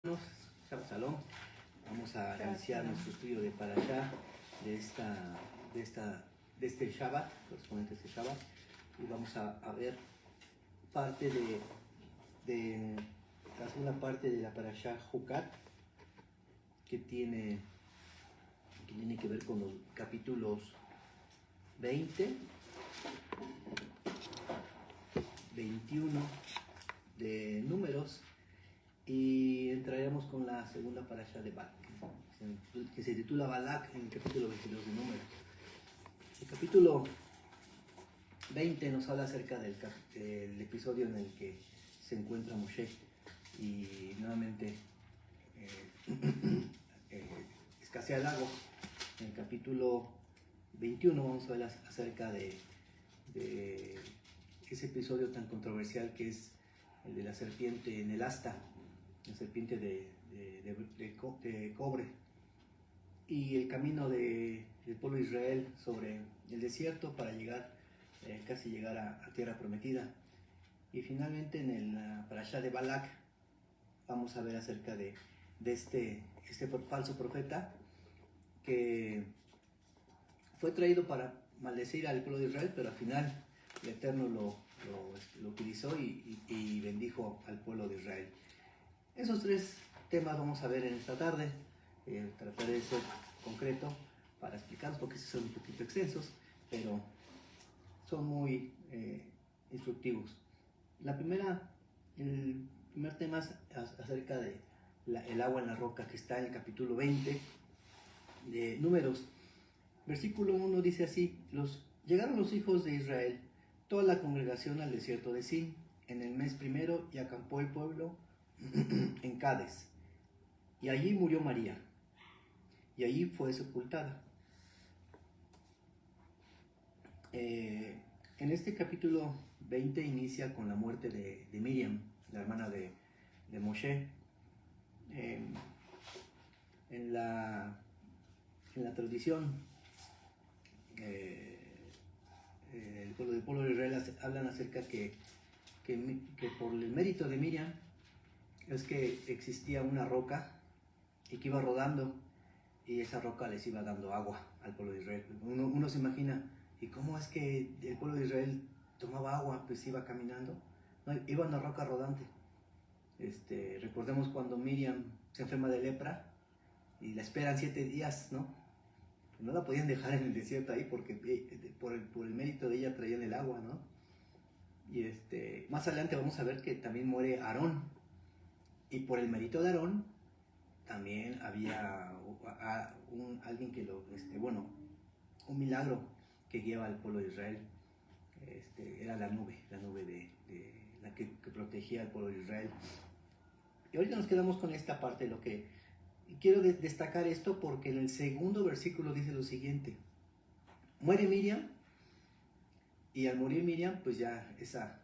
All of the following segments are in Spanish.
Shabbat Shalom. Vamos a iniciar nuestro estudio de Parashá de este Shabbat, correspondiente a este Shabbat, y vamos a ver parte de la segunda parte de la Parashá Jucat, que tiene que ver con los capítulos 20, 21 de Números, y entraremos con la segunda parasha de Balak, que se titula Balak en el capítulo 22 de Números. El capítulo 20 nos habla acerca del episodio en el que se encuentra Moshe y nuevamente escasea el agua. En el capítulo 21 vamos a hablar acerca de ese episodio tan controversial que es el de la serpiente en el asta, la serpiente de cobre, y el camino del pueblo de Israel sobre el desierto para casi llegar a tierra prometida. Y finalmente en la parashá de Balak vamos a ver acerca de este falso profeta que fue traído para maldecir al pueblo de Israel, pero al final el Eterno lo utilizó y bendijo al pueblo de Israel. Esos tres temas vamos a ver en esta tarde. Trataré de ser concreto para explicarlos porque son un poquito extensos, pero son muy instructivos. El primer tema es acerca de el agua en la roca, que está en el capítulo 20 de Números. Versículo 1 dice así: llegaron los hijos de Israel, toda la congregación, al desierto de Sin en el mes primero, y acampó el pueblo en Cades, y allí murió María, y allí fue sepultada. En este capítulo 20 inicia con la muerte de Miriam, la hermana de Moshe. En la tradición, el pueblo de Israel hablan acerca que por el mérito de Miriam es que existía una roca y que iba rodando, y esa roca les iba dando agua al pueblo de Israel. Uno se imagina, ¿y cómo es que el pueblo de Israel tomaba agua? Pues iba caminando, no, iba una roca rodante. Recordemos cuando Miriam se enferma de lepra y la esperan 7 días, ¿no? No la podían dejar en el desierto ahí porque por el mérito de ella traían el agua, ¿no? Y más adelante vamos a ver que también muere Aarón, y por el mérito de Aarón también había alguien que un milagro que guiaba al pueblo de Israel. Era la nube de la que protegía al pueblo de Israel. Y ahorita nos quedamos con esta parte. Lo que quiero destacar esto porque en el segundo versículo dice lo siguiente: muere Miriam, y al morir Miriam, pues ya esa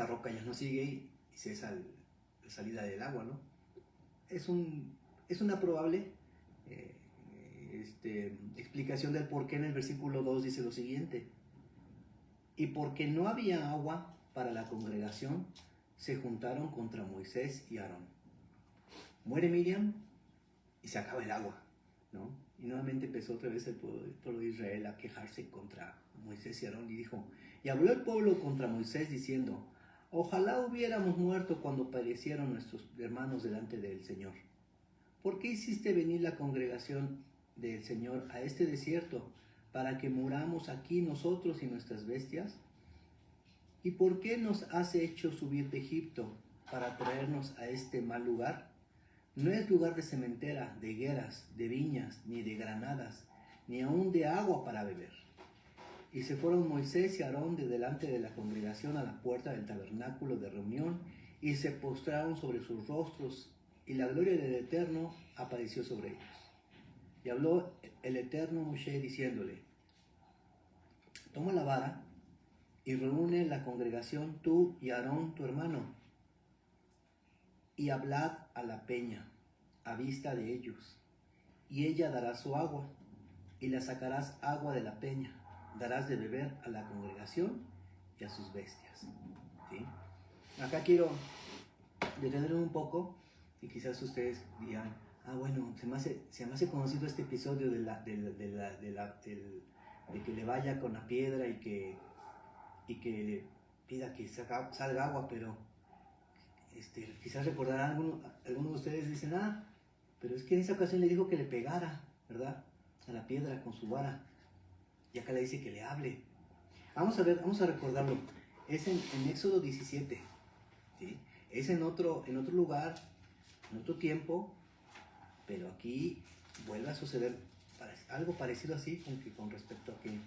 roca ya no sigue y cesa la salida del agua, ¿no? Es una probable explicación del por qué en el versículo 2 dice lo siguiente: y porque no había agua para la congregación, se juntaron contra Moisés y Aarón. Muere Miriam y se acaba el agua, ¿no? Y nuevamente empezó otra vez el pueblo de Israel a quejarse contra Moisés y Aarón, y dijo: y habló el pueblo contra Moisés diciendo: ojalá hubiéramos muerto cuando perecieron nuestros hermanos delante del Señor. ¿Por qué hiciste venir la congregación del Señor a este desierto para que muramos aquí nosotros y nuestras bestias? ¿Y por qué nos has hecho subir de Egipto para traernos a este mal lugar? No es lugar de sementera, de higueras, de viñas, ni de granadas, ni aun de agua para beber. Y se fueron Moisés y Aarón de delante de la congregación a la puerta del tabernáculo de reunión, y se postraron sobre sus rostros, y la gloria del Eterno apareció sobre ellos. Y habló el Eterno a Moshe diciéndole: toma la vara y reúne la congregación, tú y Aarón tu hermano, y hablad a la peña a vista de ellos, y ella dará su agua, y la sacarás agua de la peña, darás de beber a la congregación y a sus bestias. ¿Sí? Acá quiero detenerme un poco Y quizás ustedes dirán, bueno, se me hace conocido este episodio de que le vaya con la piedra y que le pida que salga agua, pero quizás recordarán, algunos de ustedes dicen, pero es que en esa ocasión le dijo que le pegara, ¿verdad? A la piedra con su vara. Y acá le dice que le hable. Vamos a recordarlo. Es en Éxodo 17, ¿sí? Es en otro lugar, en otro tiempo, pero aquí vuelve a suceder algo parecido así con respecto a que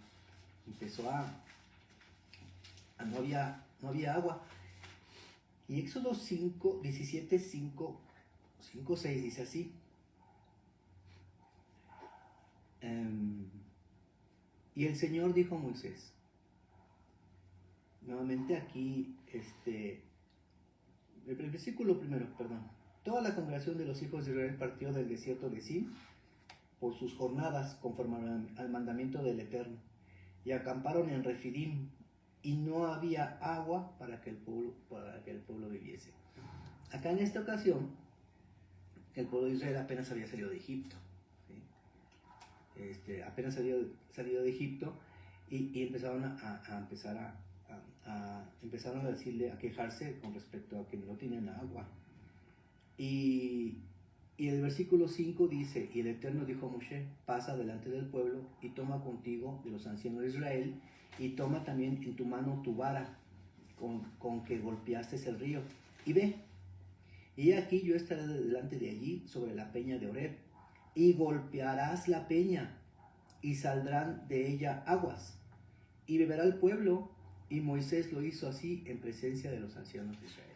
empezó no había agua. Y Éxodo 5, 17, 5, 6 dice así. Y el Señor dijo a Moisés, nuevamente aquí, el versículo primero, perdón. Toda la congregación de los hijos de Israel partió del desierto de Sin por sus jornadas conforme al mandamiento del Eterno, y acamparon en Refidim, y no había agua para que el pueblo viviese. Acá en esta ocasión, el pueblo de Israel apenas había salido de Egipto, ¿sí? Apenas salido de Egipto, y empezaron empezaron a decirle, a quejarse con respecto a que no tenían agua. Y el versículo 5 dice, y el Eterno dijo a Moshe, pasa delante del pueblo y toma contigo de los ancianos de Israel, y toma también en tu mano tu vara con que golpeaste el río, y ve, y aquí yo estaré delante de allí sobre la peña de Oreb, y golpearás la peña, y saldrán de ella aguas, y beberá el pueblo. Y Moisés lo hizo así en presencia de los ancianos de Israel.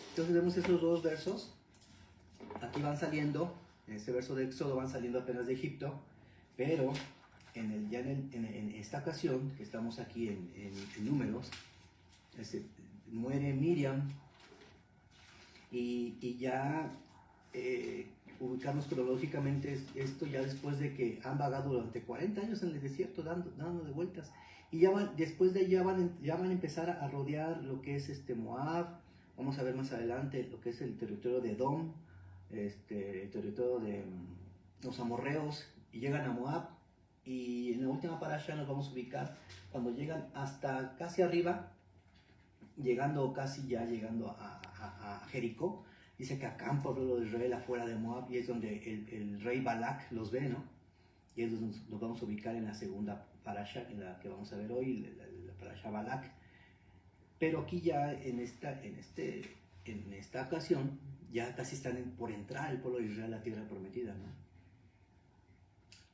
Entonces vemos esos dos versos. Aquí van saliendo, en este verso de Éxodo van saliendo apenas de Egipto, pero en esta ocasión, que estamos aquí en Números, muere Miriam, y ya ubicarnos cronológicamente esto ya después de que han vagado durante 40 años en el desierto dando de vueltas. Y después de ahí ya van a empezar a rodear lo que es Moab. Vamos a ver más adelante lo que es el territorio de Edom, el territorio de los amorreos, y llegan a Moab. Y en la última parasha nos vamos a ubicar cuando llegan hasta casi arriba, llegando a Jericó. Dice que acampa el pueblo de Israel afuera de Moab, y es donde el rey Balak los ve, ¿no? Y es donde nos vamos a ubicar en la segunda parasha, en la que vamos a ver hoy, la parasha Balak. Pero aquí ya en esta ocasión, ya casi están por entrar el pueblo de Israel a la tierra prometida, ¿no?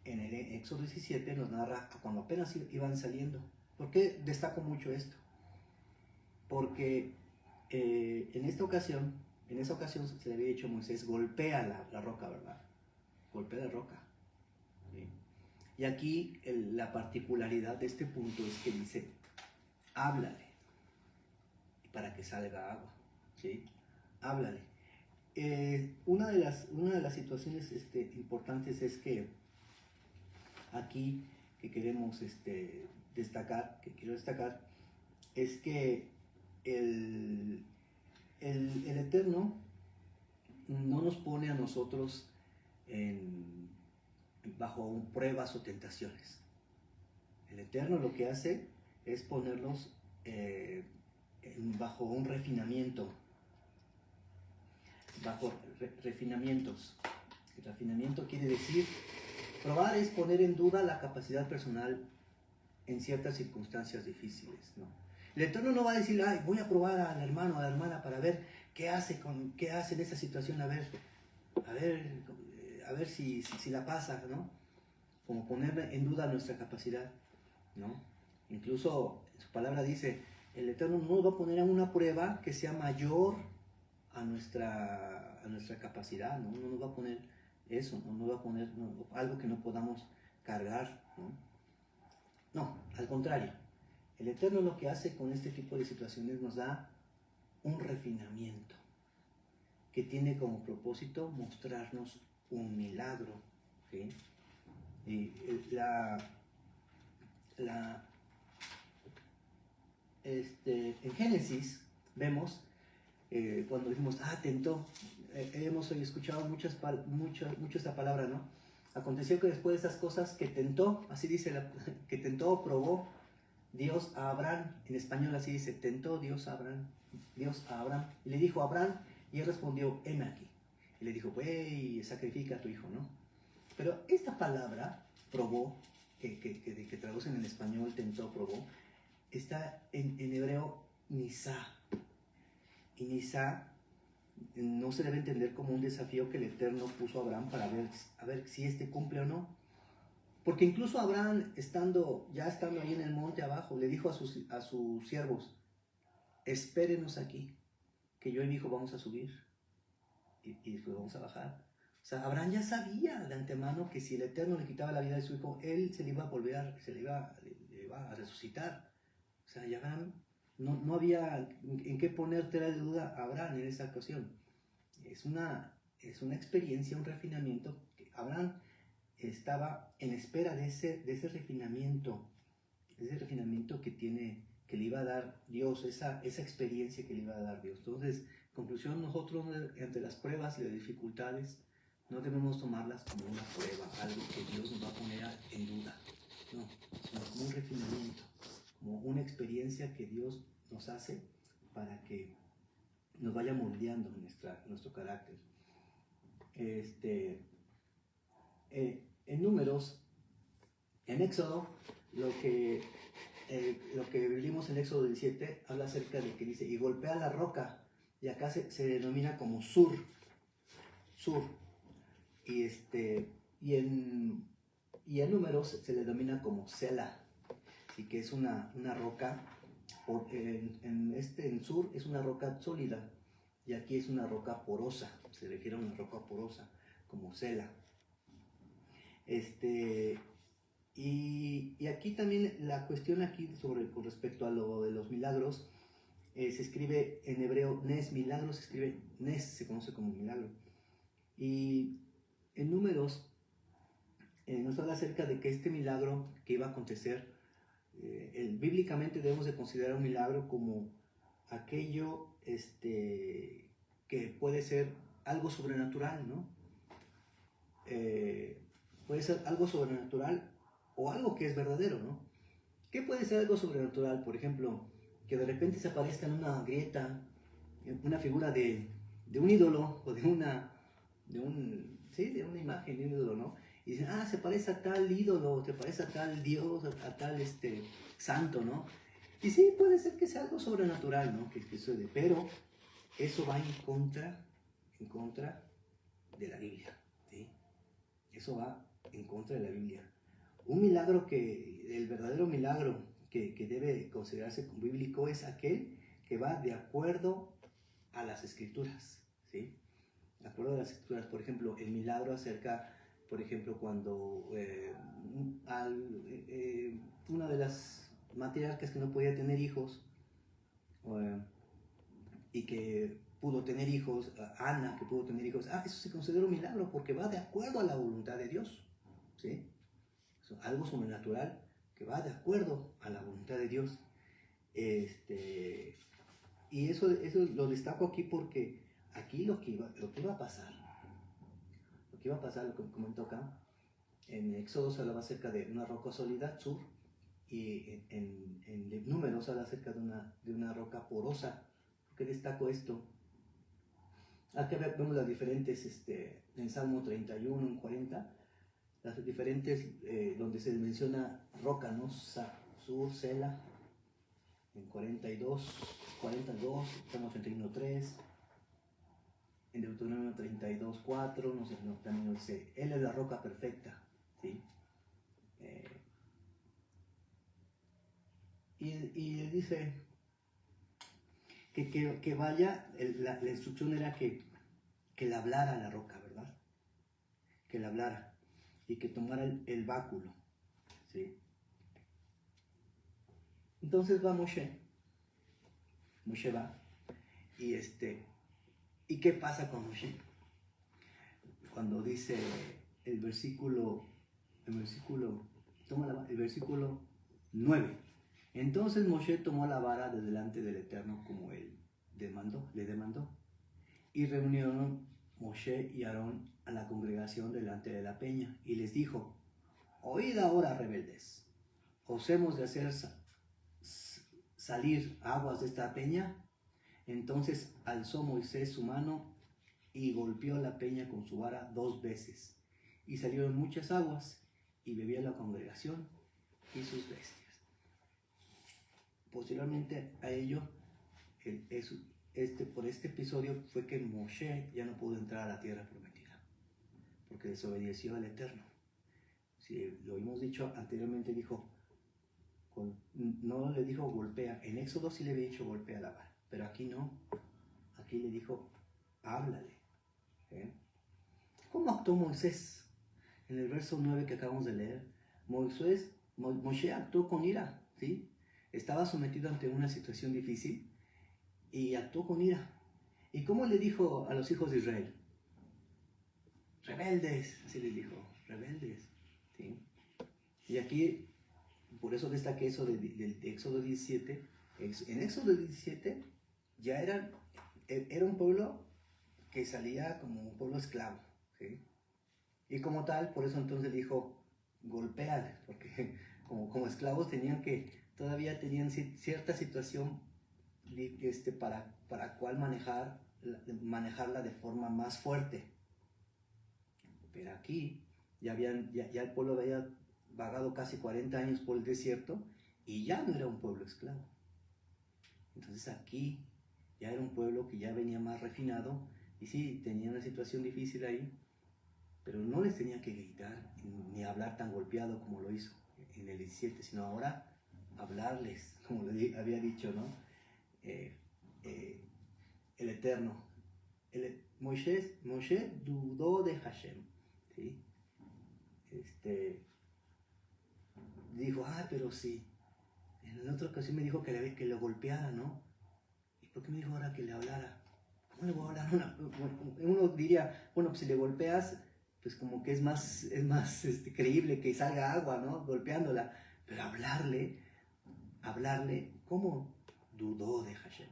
En el Éxodo 17 nos narra cuando apenas iban saliendo. ¿Por qué destaco mucho esto? Porque en esa ocasión se le había dicho a Moisés, golpea la roca, ¿verdad? Golpea la roca. ¿Sí? Y aquí la particularidad de este punto es que dice, háblale para que salga agua, ¿sí? Háblale. Una de las situaciones importantes es que aquí que queremos destacar, es que el Eterno no nos pone a nosotros bajo pruebas o tentaciones. El Eterno lo que hace es ponernos bajo un refinamiento, bajo refinamientos. El refinamiento quiere decir, probar es poner en duda la capacidad personal en ciertas circunstancias difíciles, ¿no? El Eterno no va a decir, voy a probar al hermano o a la hermana para ver qué hace en esa situación, a ver si la pasa, ¿no? Como poner en duda nuestra capacidad, ¿no? Incluso su palabra dice, el Eterno no nos va a poner a una prueba que sea mayor a nuestra capacidad, ¿no? No nos va a poner eso, no nos va a poner algo que no podamos cargar, ¿no? No, al contrario. El Eterno lo que hace con este tipo de situaciones nos da un refinamiento que tiene como propósito mostrarnos un milagro, ¿sí? Y en Génesis vemos cuando decimos, tentó, hemos hoy escuchado mucho esta palabra, ¿no? Aconteció que después de esas cosas que tentó, así dice, que tentó o probó Dios a Abraham, en español así dice, tentó Dios a Abraham, y le dijo a Abraham, y él respondió, heme aquí. Y le dijo, ve y sacrifica a tu hijo, ¿no? Pero esta palabra, probó, que traducen en español, tentó, probó, está en hebreo, nisá. Y nisá no se debe entender como un desafío que el Eterno puso a Abraham para ver, a ver si este cumple o no. Porque incluso Abraham, ya estando ahí en el monte abajo, le dijo a sus siervos, espérenos aquí, que yo y mi hijo vamos a subir y después vamos a bajar. O sea, Abraham ya sabía de antemano que si el Eterno le quitaba la vida de su hijo, él se le iba a volver, le iba a resucitar. O sea, y Abraham no había en qué poner tela de duda a Abraham en esa ocasión. Es una experiencia, un refinamiento que Abraham estaba en espera de ese refinamiento que le iba a dar Dios, esa experiencia que le iba a dar Dios. Entonces, conclusión, nosotros ante las pruebas y las dificultades no debemos tomarlas como una prueba, algo que Dios nos va a poner en duda, no, sino como un refinamiento, como una experiencia que Dios nos hace para que nos vaya moldeando nuestro carácter. En Números, en Éxodo, lo que vimos en Éxodo 17 habla acerca de que dice, y golpea la roca, y acá se denomina como sur, y en Números se le denomina como Sela, así que es una roca, en sur es una roca sólida, y aquí es una roca porosa, se refiere a una roca porosa, como Sela. Y aquí también la cuestión con respecto a lo de los milagros, se escribe en hebreo Nes, milagros, se escribe Nes, se conoce como milagro. Y en Números nos habla acerca de que este milagro que iba a acontecer, bíblicamente debemos de considerar un milagro como aquello que puede ser algo sobrenatural, ¿no? Puede ser algo sobrenatural o algo que es verdadero, ¿no? ¿Qué puede ser algo sobrenatural? Por ejemplo, que de repente se aparezca en una grieta una figura de un ídolo o de una imagen de un ídolo, ¿no? Y dicen, se parece a tal ídolo, se parece a tal dios, a tal santo, ¿no? Y sí, puede ser que sea algo sobrenatural, ¿no? Que sucede, pero eso va en contra de la Biblia, ¿sí? Eso va en contra de la Biblia. Un milagro el verdadero milagro que debe considerarse como bíblico es aquel que va de acuerdo a las escrituras, ¿sí? De acuerdo a las escrituras, por ejemplo, el milagro acerca, por ejemplo, cuando una de las matriarcas que no podía tener hijos y que pudo tener hijos, Ana que pudo tener hijos, eso se considera un milagro porque va de acuerdo a la voluntad de Dios, ¿sí? Algo sobrenatural que va de acuerdo a la voluntad de Dios. Y eso lo destaco aquí porque aquí lo que iba a pasar, lo que comento acá, en Éxodo se hablaba acerca de una roca sólida, sur, y en Números se habla acerca de una roca porosa. ¿Por qué destaco esto? Aquí vemos las diferentes, en Salmo 31, en 40, las diferentes, donde se menciona roca, ¿no? Sur, Sela, en 42, Salmo 31.3, en Deuteronomio 32.4, no sé, también dice, Él es la roca perfecta, ¿sí? Y dice que vaya, la instrucción era que le hablara a la roca, ¿verdad? Que le hablara y que tomara el báculo, ¿sí? Entonces va Moshe va, ¿y qué pasa con Moshe? Cuando dice el versículo 9, entonces Moshe tomó la vara de delante del Eterno como él le demandó, y reunieron Moshe y Aarón a la congregación delante de la peña y les dijo: oíd ahora, rebeldes, ¿os hemos de hacer salir aguas de esta peña? Entonces alzó Moisés su mano y golpeó la peña con su vara 2 veces, y salieron muchas aguas, y bebió la congregación y sus bestias. Posteriormente a ello, por este episodio fue que Moshe ya no pudo entrar a la tierra prometida, porque desobedeció al Eterno. Si lo hemos dicho anteriormente, no le dijo golpea. En Éxodo sí le había dicho golpea la vara, pero aquí no. Aquí le dijo háblale. ¿Cómo actuó Moisés? En el verso 9 que acabamos de leer, Moshe actuó con ira, ¿sí? Estaba sometido ante una situación difícil y actuó con ira. ¿Y cómo le dijo a los hijos de Israel? Rebeldes, así les dijo, rebeldes, ¿sí? Y aquí, por eso destaqué eso de Éxodo 17. En Éxodo 17 ya era un pueblo que salía como un pueblo esclavo, ¿sí? Y como tal, por eso entonces dijo, golpear, porque como esclavos todavía tenían cierta situación para cual manejarla de forma más fuerte. Pero aquí ya el pueblo había vagado casi 40 años por el desierto y ya no era un pueblo esclavo. Entonces aquí ya era un pueblo que ya venía más refinado y sí, tenía una situación difícil ahí, pero no les tenía que gritar ni hablar tan golpeado como lo hizo en el 17, sino ahora hablarles, como le había dicho, ¿no? El Eterno. Moshe dudó de Hashem, ¿sí? Dijo, pero sí, en la otra ocasión me dijo que lo golpeara, ¿no? ¿Y por qué me dijo ahora que le hablara? ¿Cómo le voy a hablar? Uno diría, bueno, pues si le golpeas, pues como que es más creíble que salga agua, ¿no? Golpeándola. Pero hablarle, ¿cómo dudó de Hashem?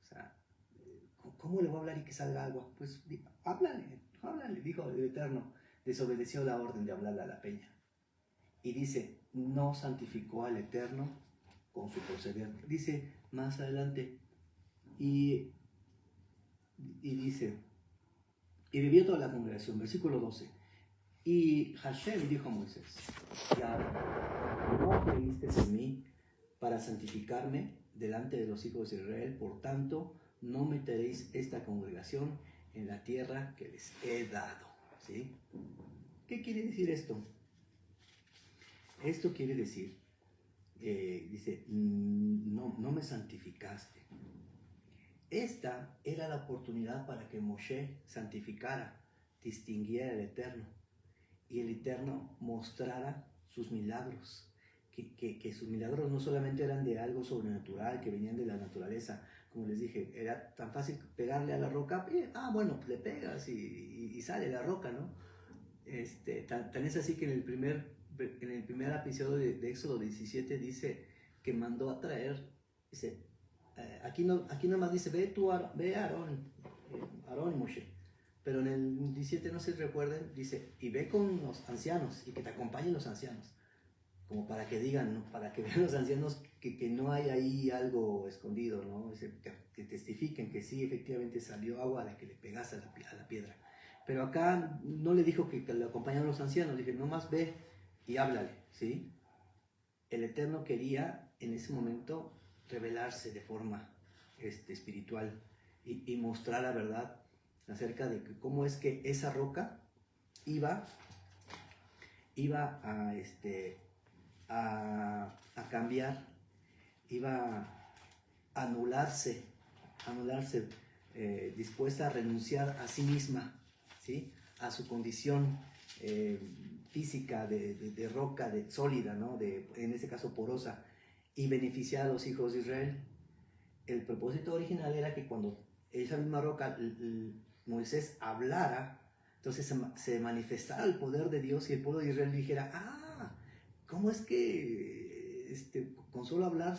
O sea, ¿cómo le voy a hablar y que salga agua? Pues háblale, dijo el Eterno. Desobedeció la orden de hablarle a la peña. Y dice, no santificó al Eterno con su proceder. Dice más adelante, y dice, y bebió toda la congregación, versículo 12. Y Hashem dijo a Moisés, ya no creíste en mí para santificarme delante de los hijos de Israel, por tanto, no meteréis esta congregación en la tierra que les he dado. ¿Sí? ¿Qué quiere decir esto? Esto quiere decir, dice, no me santificaste. Esta era la oportunidad para que Moshe santificara, distinguiera al Eterno, y el Eterno mostrara sus milagros, que sus milagros no solamente eran de algo sobrenatural, que venían de la naturaleza. Como les dije, era tan fácil pegarle a la roca, bueno, pues le pegas y sale la roca, ¿no? Tan es así que en el primer episodio de Éxodo 17 dice que mandó a traer, dice, aquí nomás dice, ve Aarón y Moshe. Pero en el 17, no se recuerden, dice, y ve con los ancianos, y que te acompañen los ancianos. Como para que digan, ¿no? Para que vean los ancianos que no hay ahí algo escondido, ¿no? Que testifiquen que sí, efectivamente salió agua de que le pegaste a la piedra. Pero acá no le dijo que le acompañaran los ancianos, dije, nomás ve y háblale, ¿sí? El Eterno quería en ese momento revelarse de forma espiritual y mostrar la verdad acerca de cómo es que esa roca iba a cambiar, iba a anularse, dispuesta a renunciar a sí misma, ¿sí? A su condición física de roca, de sólida, ¿no? En este caso porosa, y beneficiar a los hijos de Israel. El propósito original era que cuando esa misma roca Moisés hablara, entonces se manifestara el poder de Dios y el pueblo de Israel dijera, ¿cómo es que con solo hablar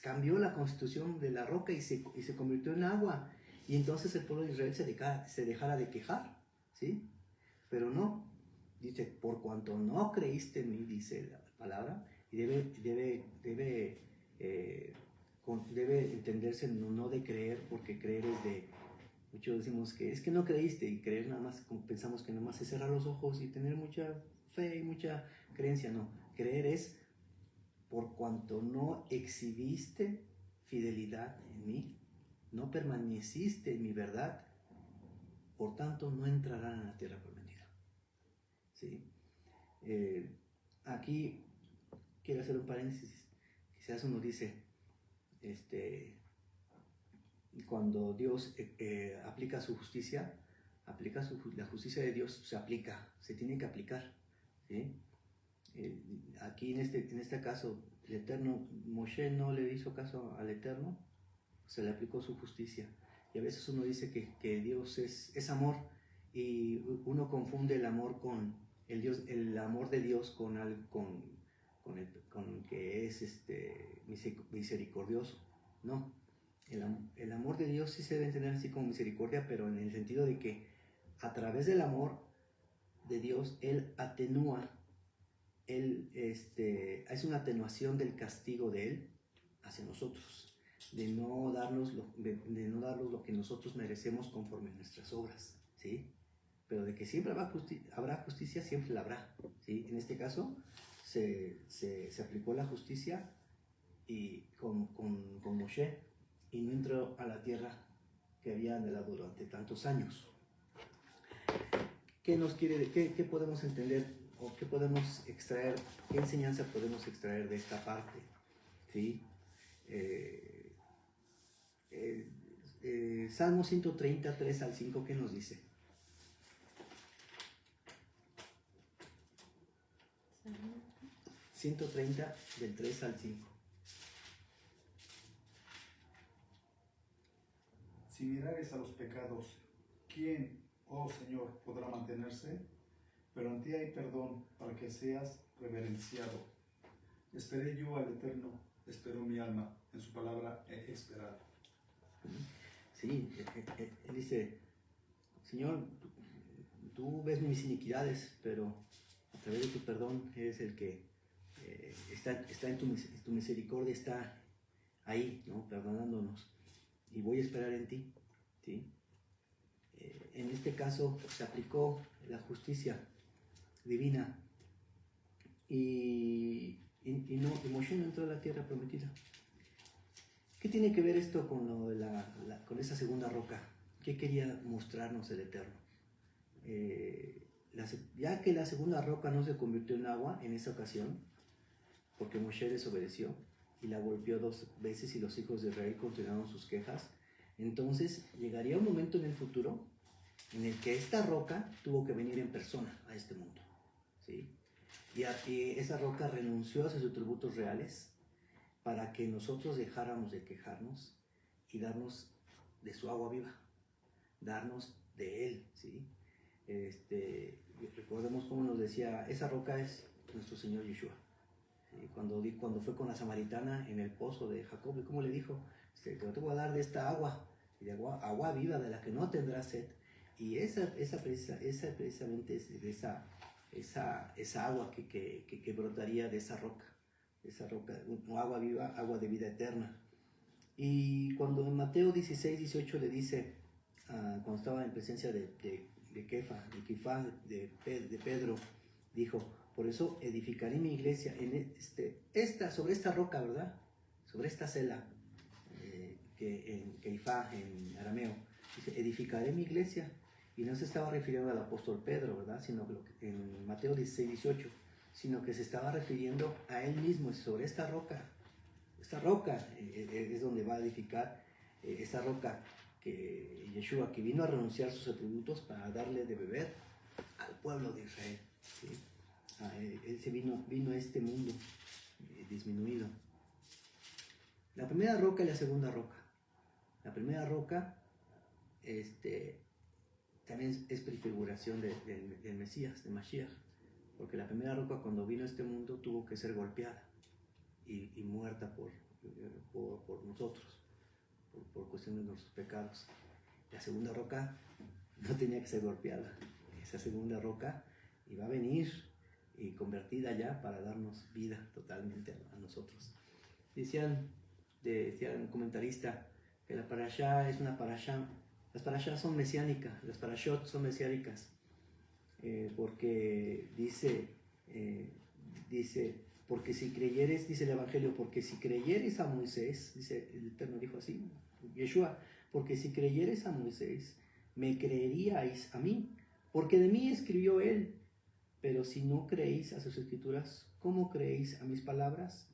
cambió la constitución de la roca y se convirtió en agua? y entonces el pueblo de Israel se dejara de quejar, ¿sí? Pero no, dice, por cuanto no creíste en mí, dice la palabra, y debe entenderse no de creer, porque creer es de, muchos decimos que es que no creíste, y creer nada más, pensamos que nada más es cerrar los ojos y tener mucha fe y mucha creencia, no, creer es por cuanto no exhibiste fidelidad en mí, no permaneciste en mi verdad, por tanto no entrarán a la tierra prometida. ¿Sí? Aquí quiero hacer un paréntesis. Quizás uno dice, cuando Dios aplica su justicia, la justicia de Dios se tiene que aplicar. ¿Sí? Aquí en este caso, el Eterno, Moshe no le hizo caso al Eterno, se le aplicó su justicia. Y a veces uno dice que Dios es amor, y uno confunde el amor con el amor de Dios con que es misericordioso. No, el amor de Dios sí se debe entender así como misericordia, pero en el sentido de que a través del amor de Dios, Él atenúa, es una atenuación del castigo de Él hacia nosotros, de no darnos lo que nosotros merecemos conforme a nuestras obras, ¿sí? Pero de que siempre habrá justicia, siempre la habrá, ¿sí? En este caso se aplicó la justicia y con Moshe, y no entró a la tierra que había anhelado durante tantos años. ¿Qué podemos entender o qué podemos extraer, qué enseñanza podemos extraer de esta parte? ¿Sí? Salmo 130, 3 al 5, ¿qué nos dice? Salmo 130 del 3 al 5. Si mirares a los pecados, ¿quién, oh Señor, podrá mantenerse? Pero en ti hay perdón para que seas reverenciado. Esperé yo al Eterno, esperó mi alma, en su palabra he esperado. Sí, él dice, Señor, tú ves mis iniquidades, pero a través de tu perdón eres el que está en tu misericordia, está ahí, ¿no? Perdonándonos. Y voy a esperar en ti, ¿sí? En este caso se aplicó la justicia divina, y Moshe no entró a la tierra prometida. ¿Qué tiene que ver esto con con esa segunda roca? ¿Qué quería mostrarnos el Eterno? Ya que la segunda roca no se convirtió en agua en esa ocasión, porque Moshe desobedeció y la golpeó 2 veces, y los hijos de Israel continuaron sus quejas, entonces llegaría un momento en el futuro en el que esta roca tuvo que venir en persona a este mundo, ¿sí? Y esa roca renunció a sus atributos reales para que nosotros dejáramos de quejarnos y darnos de su agua viva, darnos de Él, ¿sí? Recordemos cómo nos decía, esa roca es nuestro Señor Yeshua. ¿Sí? Cuando fue con la samaritana en el pozo de Jacob, ¿cómo le dijo? Te voy a dar de esta agua, de agua viva, de la que no tendrás sed. Y esa precisamente es esa agua que brotaría de esa roca, agua viva, agua de vida eterna. Y cuando en Mateo 16, 18 le dice, cuando estaba en presencia de Kefa, de Pedro, dijo, por eso edificaré mi iglesia sobre esta roca, ¿verdad? Sobre esta cela, que en Keifá, en arameo, dice, edificaré mi iglesia. Y no se estaba refiriendo al apóstol Pedro, ¿verdad? Sino que en Mateo 16, 18, sino que se estaba refiriendo a él mismo, sobre esta roca. Esta roca es donde va a edificar, esa roca que Yeshua, que vino a renunciar sus atributos para darle de beber al pueblo de Israel, ¿sí? Él se vino a este mundo disminuido. La primera roca y la segunda roca. La primera roca también es prefiguración del Mesías, de Mashiach, porque la primera roca, cuando vino a este mundo, tuvo que ser golpeada y muerta por nosotros, por cuestión de nuestros pecados. la segunda roca no tenía que ser golpeada. Esa segunda roca iba a venir y convertida ya para darnos vida totalmente a nosotros. Decían un comentarista que la parashá es una parashá. Las parashás son mesiánicas, las parashot son mesiánicas, porque dice, porque si creyeres, dice el Evangelio, porque si creyeres a Moisés, dice el Eterno dijo así, Yeshua, porque si creyeres a Moisés, me creeríais a mí, porque de mí escribió él. Pero si no creéis a sus escrituras, ¿cómo creéis a mis palabras?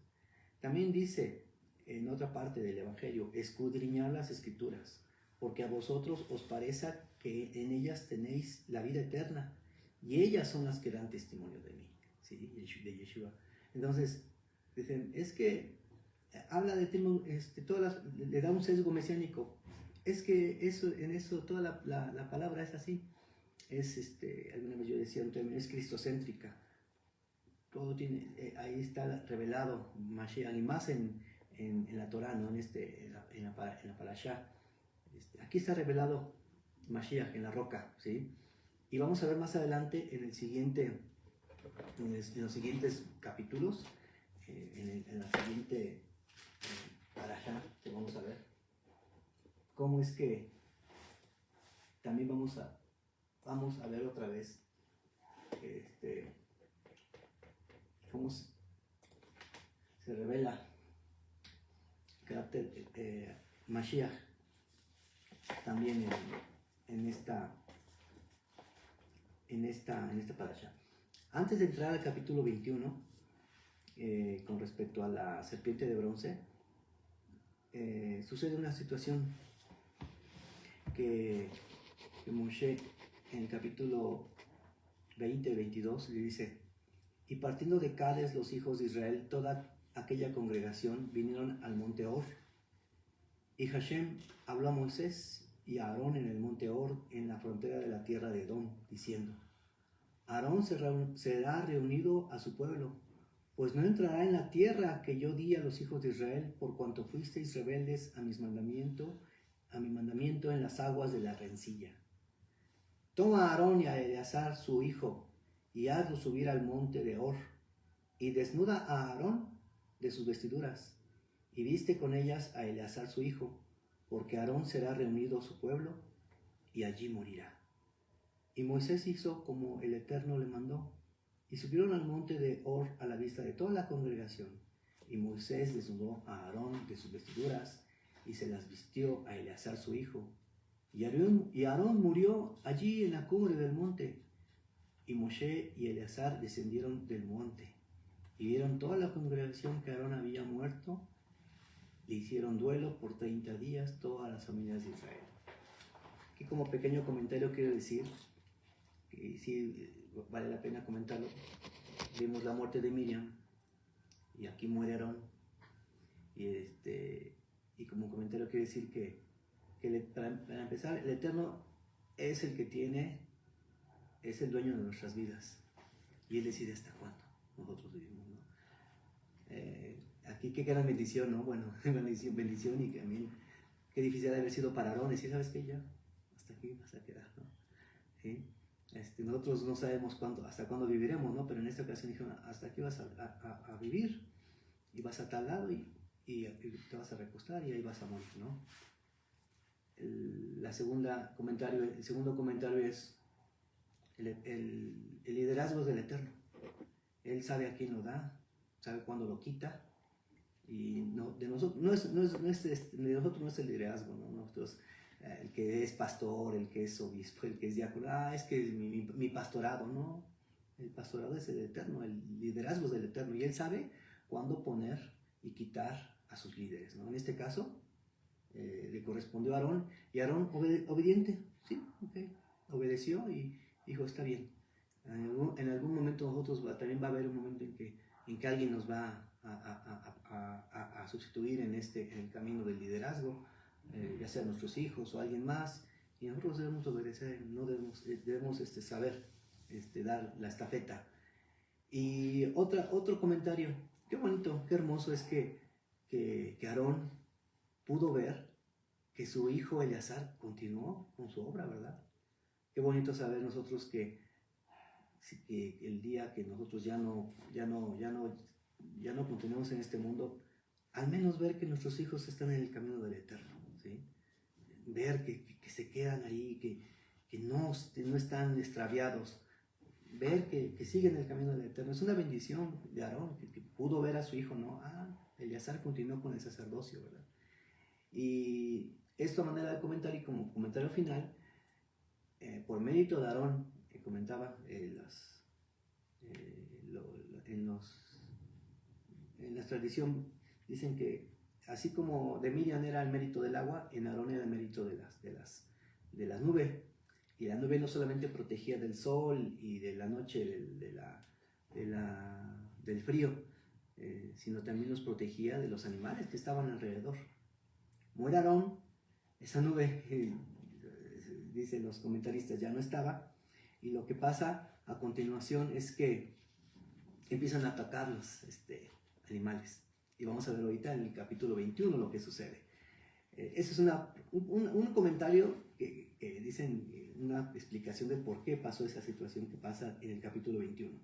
También dice en otra parte del Evangelio, escudriñad las escrituras, porque a vosotros os parece que en ellas tenéis la vida eterna, y ellas son las que dan testimonio de mí, ¿sí? De Yeshua. Entonces, dicen, es que habla de le da un sesgo mesiánico. Es que en eso toda la palabra es así. Alguna vez yo decía un término, es cristocéntrica. Todo tiene, ahí está revelado Mashiach, y más en la Torah, ¿no? En la Parashá. Aquí está revelado Mashiach en la roca, ¿sí? Y vamos a ver más adelante en los siguientes capítulos, en la siguiente Parashá, que vamos a ver cómo es que también vamos a ver otra vez cómo se revela el carácter Mashiach también en esta parasha. Antes de entrar al capítulo 21, con respecto a la serpiente de bronce, sucede una situación que Moshe en el capítulo 20-22 le dice: y partiendo de Cades los hijos de Israel, toda aquella congregación vinieron al monte Or, y Hashem habló a Moisés y a Aarón en el monte Or, en la frontera de la tierra de Edom, diciendo: Aarón será reunido a su pueblo, pues no entrará en la tierra que yo di a los hijos de Israel, por cuanto fuisteis rebeldes a mi mandamiento en las aguas de la rencilla. Toma a Aarón y a Eleazar su hijo, y hazlo subir al monte de Or, y desnuda a Aarón de sus vestiduras, y viste con ellas a Eleazar su hijo, porque Aarón será reunido a su pueblo, y allí morirá. Y Moisés hizo como el Eterno le mandó, y subieron al monte de Or a la vista de toda la congregación. Y Moisés desnudó a Aarón de sus vestiduras, y se las vistió a Eleazar su hijo. Y Aarón murió allí en la cumbre del monte. Y Moshe y Eleazar descendieron del monte, y vieron toda la congregación que Aarón había muerto. Le hicieron duelo por 30 días todas las familias de Israel. Aquí, como pequeño comentario, quiero decir que sí vale la pena comentarlo. Vimos la muerte de Miriam, y aquí muere Aarón. Y como comentario quiero decir que para empezar, el Eterno es el que es el dueño de nuestras vidas, y Él decide hasta cuándo nosotros vivimos, ¿no? Aquí qué gran bendición, ¿no? Bueno, bendición, y también qué difícil haber sido para Aarón decir: ¿sabes qué? Ya, hasta aquí vas a quedar, ¿no? ¿Sí? Nosotros no sabemos hasta cuándo viviremos, ¿no? Pero en esta ocasión dijeron: hasta aquí vas a vivir, y vas a tal lado, y te vas a recostar, y ahí vas a morir, ¿no? El segundo comentario es el liderazgo del Eterno. Él sabe a quién lo da, sabe cuándo lo quita, y de nosotros no es el liderazgo, ¿no? Nosotros, el que es pastor, el que es obispo, el que es diácono, es que es mi pastorado, ¿no? El pastorado es el Eterno, el liderazgo es del Eterno, y Él sabe cuándo poner y quitar a sus líderes, ¿no? En este caso, le correspondió a Aarón, y Aarón obediente, sí, okay, obedeció y dijo: está bien. En algún momento nosotros también va a haber un momento en que alguien nos va a sustituir en el camino del liderazgo, ya sea nuestros hijos o alguien más, y nosotros debemos obedecer, no debemos saber dar la estafeta. Y otro comentario: qué bonito, qué hermoso es que Aarón pudo ver que su hijo Eleazar continuó con su obra, ¿verdad? Qué bonito saber nosotros que el día que nosotros ya no continuemos en este mundo, al menos ver que nuestros hijos están en el camino del Eterno, ¿sí? Ver que se quedan ahí, que no están extraviados, ver que siguen el camino del Eterno. Es una bendición de Aarón, que pudo ver a su hijo, ¿no? Eleazar continuó con el sacerdocio, ¿verdad? Y esto a manera de comentario y como comentario final, por mérito de Aarón, que comentaba en la tradición, dicen que así como de Miriam era el mérito del agua, en Aarón era el mérito de las nubes. Y la nube no solamente protegía del sol y de la noche, del frío, sino también los protegía de los animales que estaban alrededor. Muere Aarón, esa nube, dicen los comentaristas, ya no estaba, y lo que pasa a continuación es que empiezan a atacar los animales. Y vamos a ver ahorita en el capítulo 21 lo que sucede. Eso es un comentario que dicen, una explicación del por qué pasó esa situación que pasa en el capítulo 21.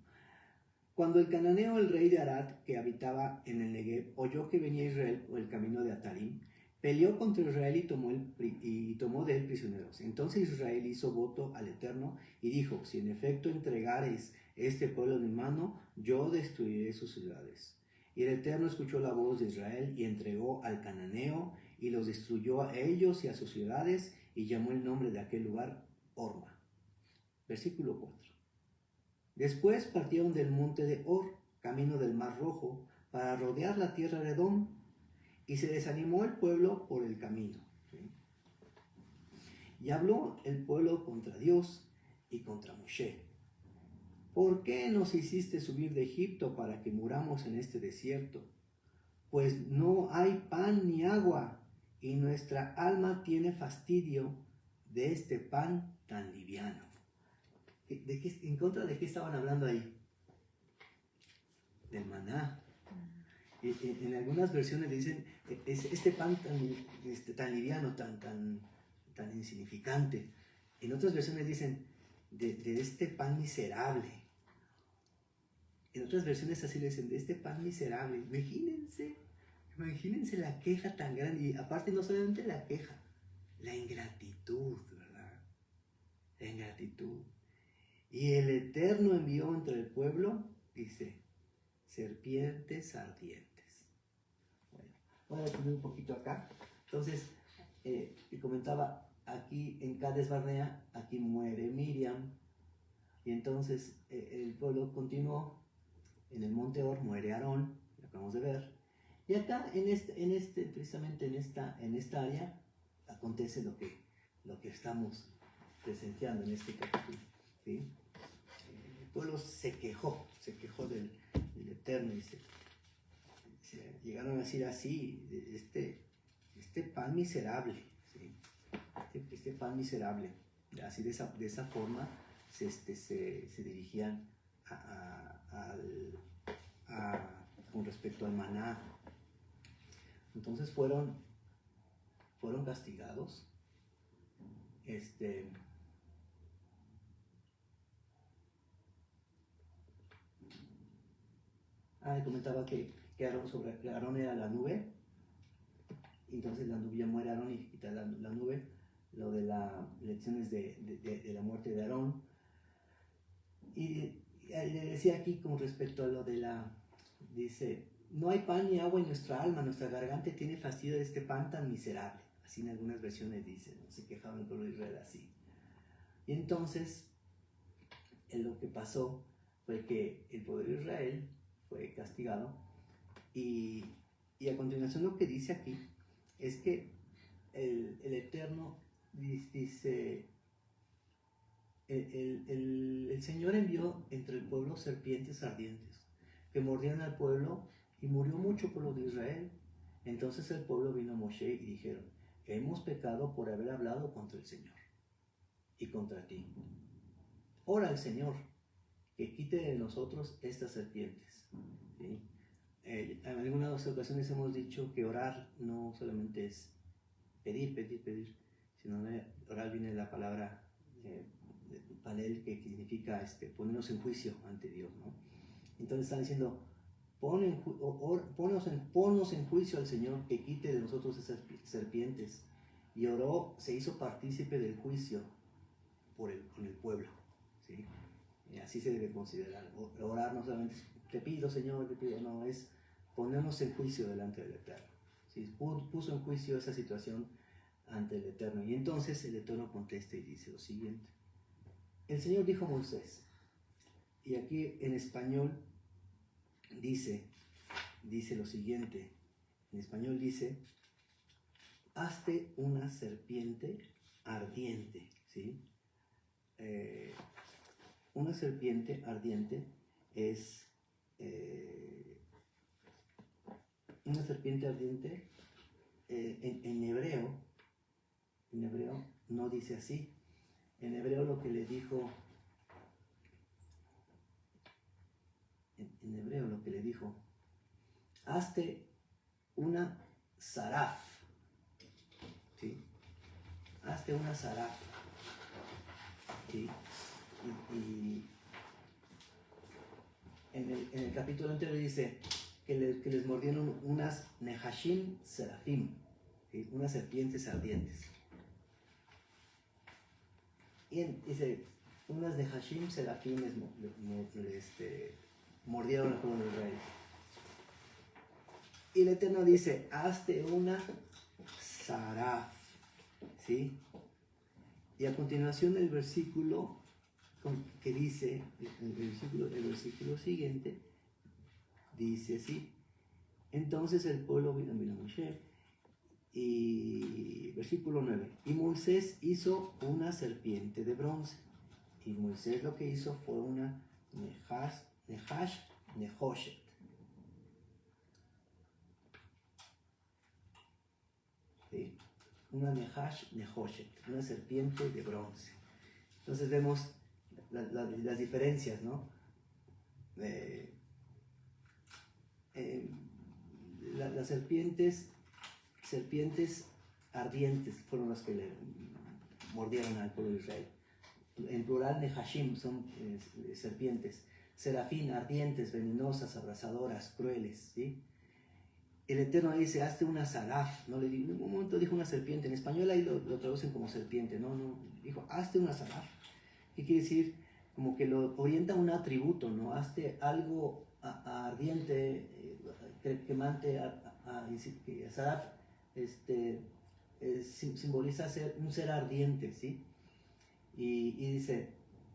Cuando el cananeo, el rey de Arad, que habitaba en el Negev, oyó que venía Israel por el camino de Atarim, peleó contra Israel y tomó de él prisioneros. Entonces Israel hizo voto al Eterno y dijo: si en efecto entregareis este pueblo en mi mano, yo destruiré sus ciudades. Y el Eterno escuchó la voz de Israel y entregó al cananeo y los destruyó a ellos y a sus ciudades, y llamó el nombre de aquel lugar Horma. Versículo 4. Después partieron del monte de Hor, camino del Mar Rojo, para rodear la tierra de Edom, y se desanimó el pueblo por el camino. ¿Sí? Y habló el pueblo contra Dios y contra Moshe: ¿por qué nos hiciste subir de Egipto para que muramos en este desierto? Pues no hay pan ni agua, y nuestra alma tiene fastidio de este pan tan liviano. ¿En contra de qué estaban hablando ahí? Del maná. En algunas versiones dicen, este pan tan liviano, tan insignificante. En otras versiones dicen, de este pan miserable. En otras versiones así le dicen, de este pan miserable. Imagínense la queja tan grande. Y aparte no solamente la queja, la ingratitud, ¿verdad? La ingratitud. Y el Eterno envió entre el pueblo, dice, serpientes ardientes. Bueno, voy a detener un poquito acá. Entonces, comentaba, aquí en Cades Barnea, aquí muere Miriam. Y entonces el pueblo continuó. En el monte Hor muere Aarón, lo acabamos de ver. Y acá, precisamente en esta área, acontece lo que estamos presenciando en este capítulo. ¿Sí? El pueblo se quejó del Eterno y se llegaron a decir así: este pan miserable, ¿sí? este pan miserable. Así de esa forma se dirigían con respecto al maná. Entonces fueron castigados. Comentaba que Aarón era la nube. Entonces la nube, ya muere Aarón y quita la nube. Lo de las lecciones de la muerte de Aarón. Y le decía aquí con respecto a lo dice: no hay pan ni agua en nuestra alma, nuestra garganta tiene fastidio de este pan tan miserable. Así en algunas versiones dicen, ¿no? Se quejaban el pueblo de Israel así. Y entonces, lo que pasó fue que el pueblo de Israel fue castigado, y a continuación lo que dice aquí es que el Eterno dice: el Señor envió entre el pueblo serpientes ardientes que mordían al pueblo, y murió mucho pueblo de Israel. Entonces el pueblo vino a Moshe y dijeron: hemos pecado por haber hablado contra el Señor y contra ti. Ora al Señor que quite de nosotros estas serpientes. ¿Sí? En algunas ocasiones hemos dicho que orar no solamente es pedir, sino orar viene la palabra palel, que significa ponernos en juicio ante Dios, ¿no? Entonces están diciendo, ponnos en juicio al Señor, que quite de nosotros esas serpientes. Y oró, se hizo partícipe del juicio con el pueblo, ¿sí? Y así se debe considerar. Orar no solamente te pido, Señor, te pido, no, es ponernos en juicio delante del Eterno, ¿sí? Puso en juicio esa situación ante el Eterno. Y entonces el Eterno contesta y dice lo siguiente. El Señor dijo a Moisés, y aquí en español dice lo siguiente. En español dice, hazte una serpiente ardiente, ¿sí? Una serpiente ardiente es una serpiente ardiente. En hebreo no dice así. En hebreo lo que le dijo, hazte una saraf, ¿sí? Hazte una saraf, ¿sí? Y en el capítulo anterior dice que les mordieron unas nehashim serafim, ¿sí? Unas serpientes ardientes. Y dice, unas nehashim serafim mordieron al pueblo de Israel. Y el Eterno dice, hazte una saraf, ¿sí? Y a continuación el versículo que dice, el versículo siguiente, dice así. Entonces el pueblo vino a Moshe, y versículo 9, y Moisés hizo una serpiente de bronce. Y Moisés lo que hizo fue una Nehash Nehoshet. ¿Sí? Una Nehash Nehoshet, una serpiente de bronce. Entonces vemos las diferencias, ¿no? Las serpientes ardientes fueron las que le mordieron al pueblo de Israel. En plural, Nehashim son serpientes. Serafín, ardientes, venenosas, abrasadoras, crueles, ¿sí? El Eterno dice, hazte una saraf. No le digo, en un momento dijo una serpiente. En español ahí lo traducen como serpiente. No, dijo, hazte una saraf. ¿Qué quiere decir? Como que lo orienta a un atributo, ¿no? Hazte algo ardiente, quemante, saraf, simboliza un ser ardiente, ¿sí? Y dice,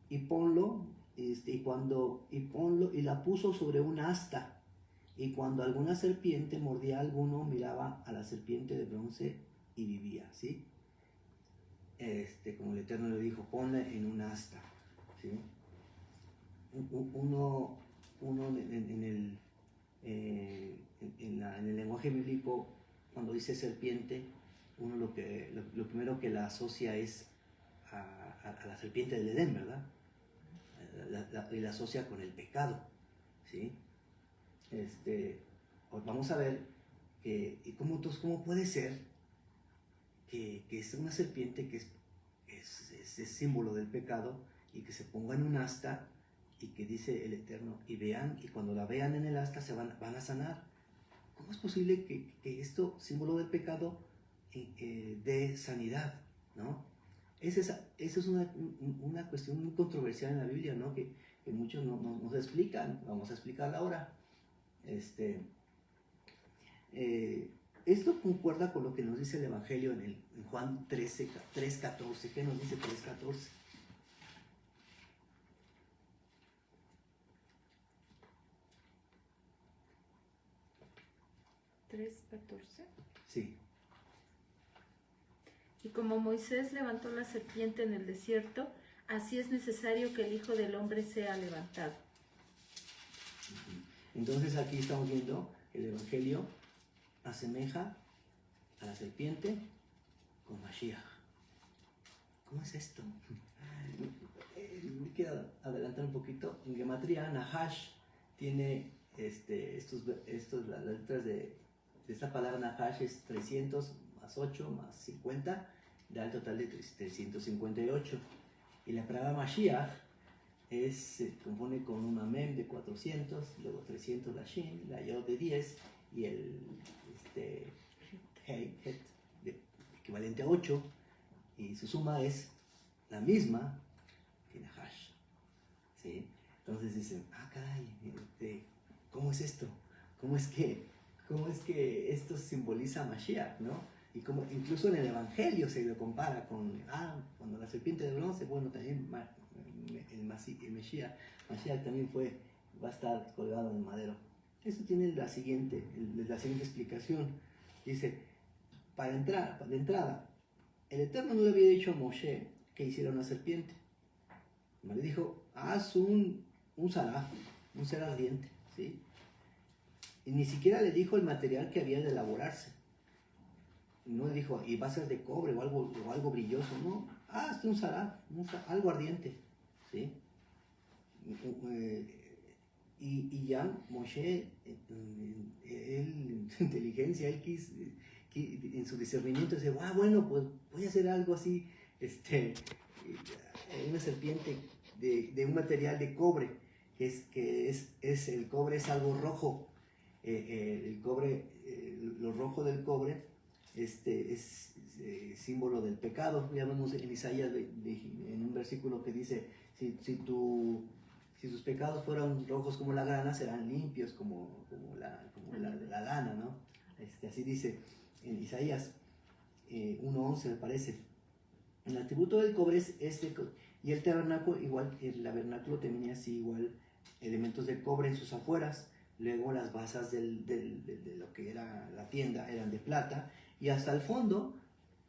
y ponlo, y la puso sobre un asta. Y cuando alguna serpiente mordía a alguno, miraba a la serpiente de bronce y vivía, ¿sí? Como el Eterno le dijo, ponla en un asta, ¿sí? Uno en el lenguaje bíblico, cuando dice serpiente, uno lo primero que la asocia es a la serpiente del Edén, ¿verdad? Y la asocia con el pecado, ¿sí? Vamos a ver cómo puede ser que es una serpiente que es símbolo del pecado y que se ponga en un asta y que dice el Eterno, y cuando la vean en el asta se van a sanar. ¿Cómo es posible que esto, símbolo del pecado, dé sanidad, ¿no? Esa es una cuestión muy controversial en la Biblia, ¿no? Que muchos no se explican. Vamos a explicarla ahora. Esto concuerda con lo que nos dice el Evangelio en Juan 3:14. ¿Qué nos dice 3:14? ¿3:14? Sí. Y como Moisés levantó la serpiente en el desierto, así es necesario que el Hijo del Hombre sea levantado. Entonces aquí estamos viendo que el Evangelio asemeja a la serpiente con Mashiach. ¿Cómo es esto? Quiero adelantar un poquito. En Gematría, Nahash tiene las letras de esta palabra Nahash es 300 más más 8 más 50 da el total de 358. Y la palabra Mashiach se compone con una mem de 400, luego 300 la shin, la yod de 10 y el hei, het, equivalente a 8, y su suma es la misma que Nahash. ¿Sí? Entonces dicen, caray, ¿cómo es esto? ¿Cómo es que esto simboliza Mashiach, ¿no? Y como incluso en el Evangelio se lo compara con, cuando la serpiente de bronce, bueno, también el Mashiach también va a estar colgado en el madero. Eso tiene la siguiente explicación. Dice, de entrada, el Eterno no le había dicho a Moshe que hiciera una serpiente. No le dijo, haz un saraf, un ser ardiente, ¿sí? Y ni siquiera le dijo el material que había de elaborarse. No le dijo, y va a ser de cobre o algo brilloso, no. Hazte un saraf, algo ardiente, ¿sí? Y ya Moshe, él, su inteligencia, él en su discernimiento, dice, bueno, pues voy a hacer algo así, una serpiente de un material de cobre, el cobre es algo rojo. El cobre, lo rojo del cobre, es símbolo del pecado. Ya vemos en Isaías en un versículo que dice, si sus pecados fueran rojos como la grana, serán limpios como la lana, ¿no? Así dice en Isaías 1:11, me parece. El atributo del cobre es y el tabernáculo igual, el tabernáculo tenía así igual elementos de cobre en sus afueras. Luego las basas de lo que era la tienda eran de plata, y hasta el fondo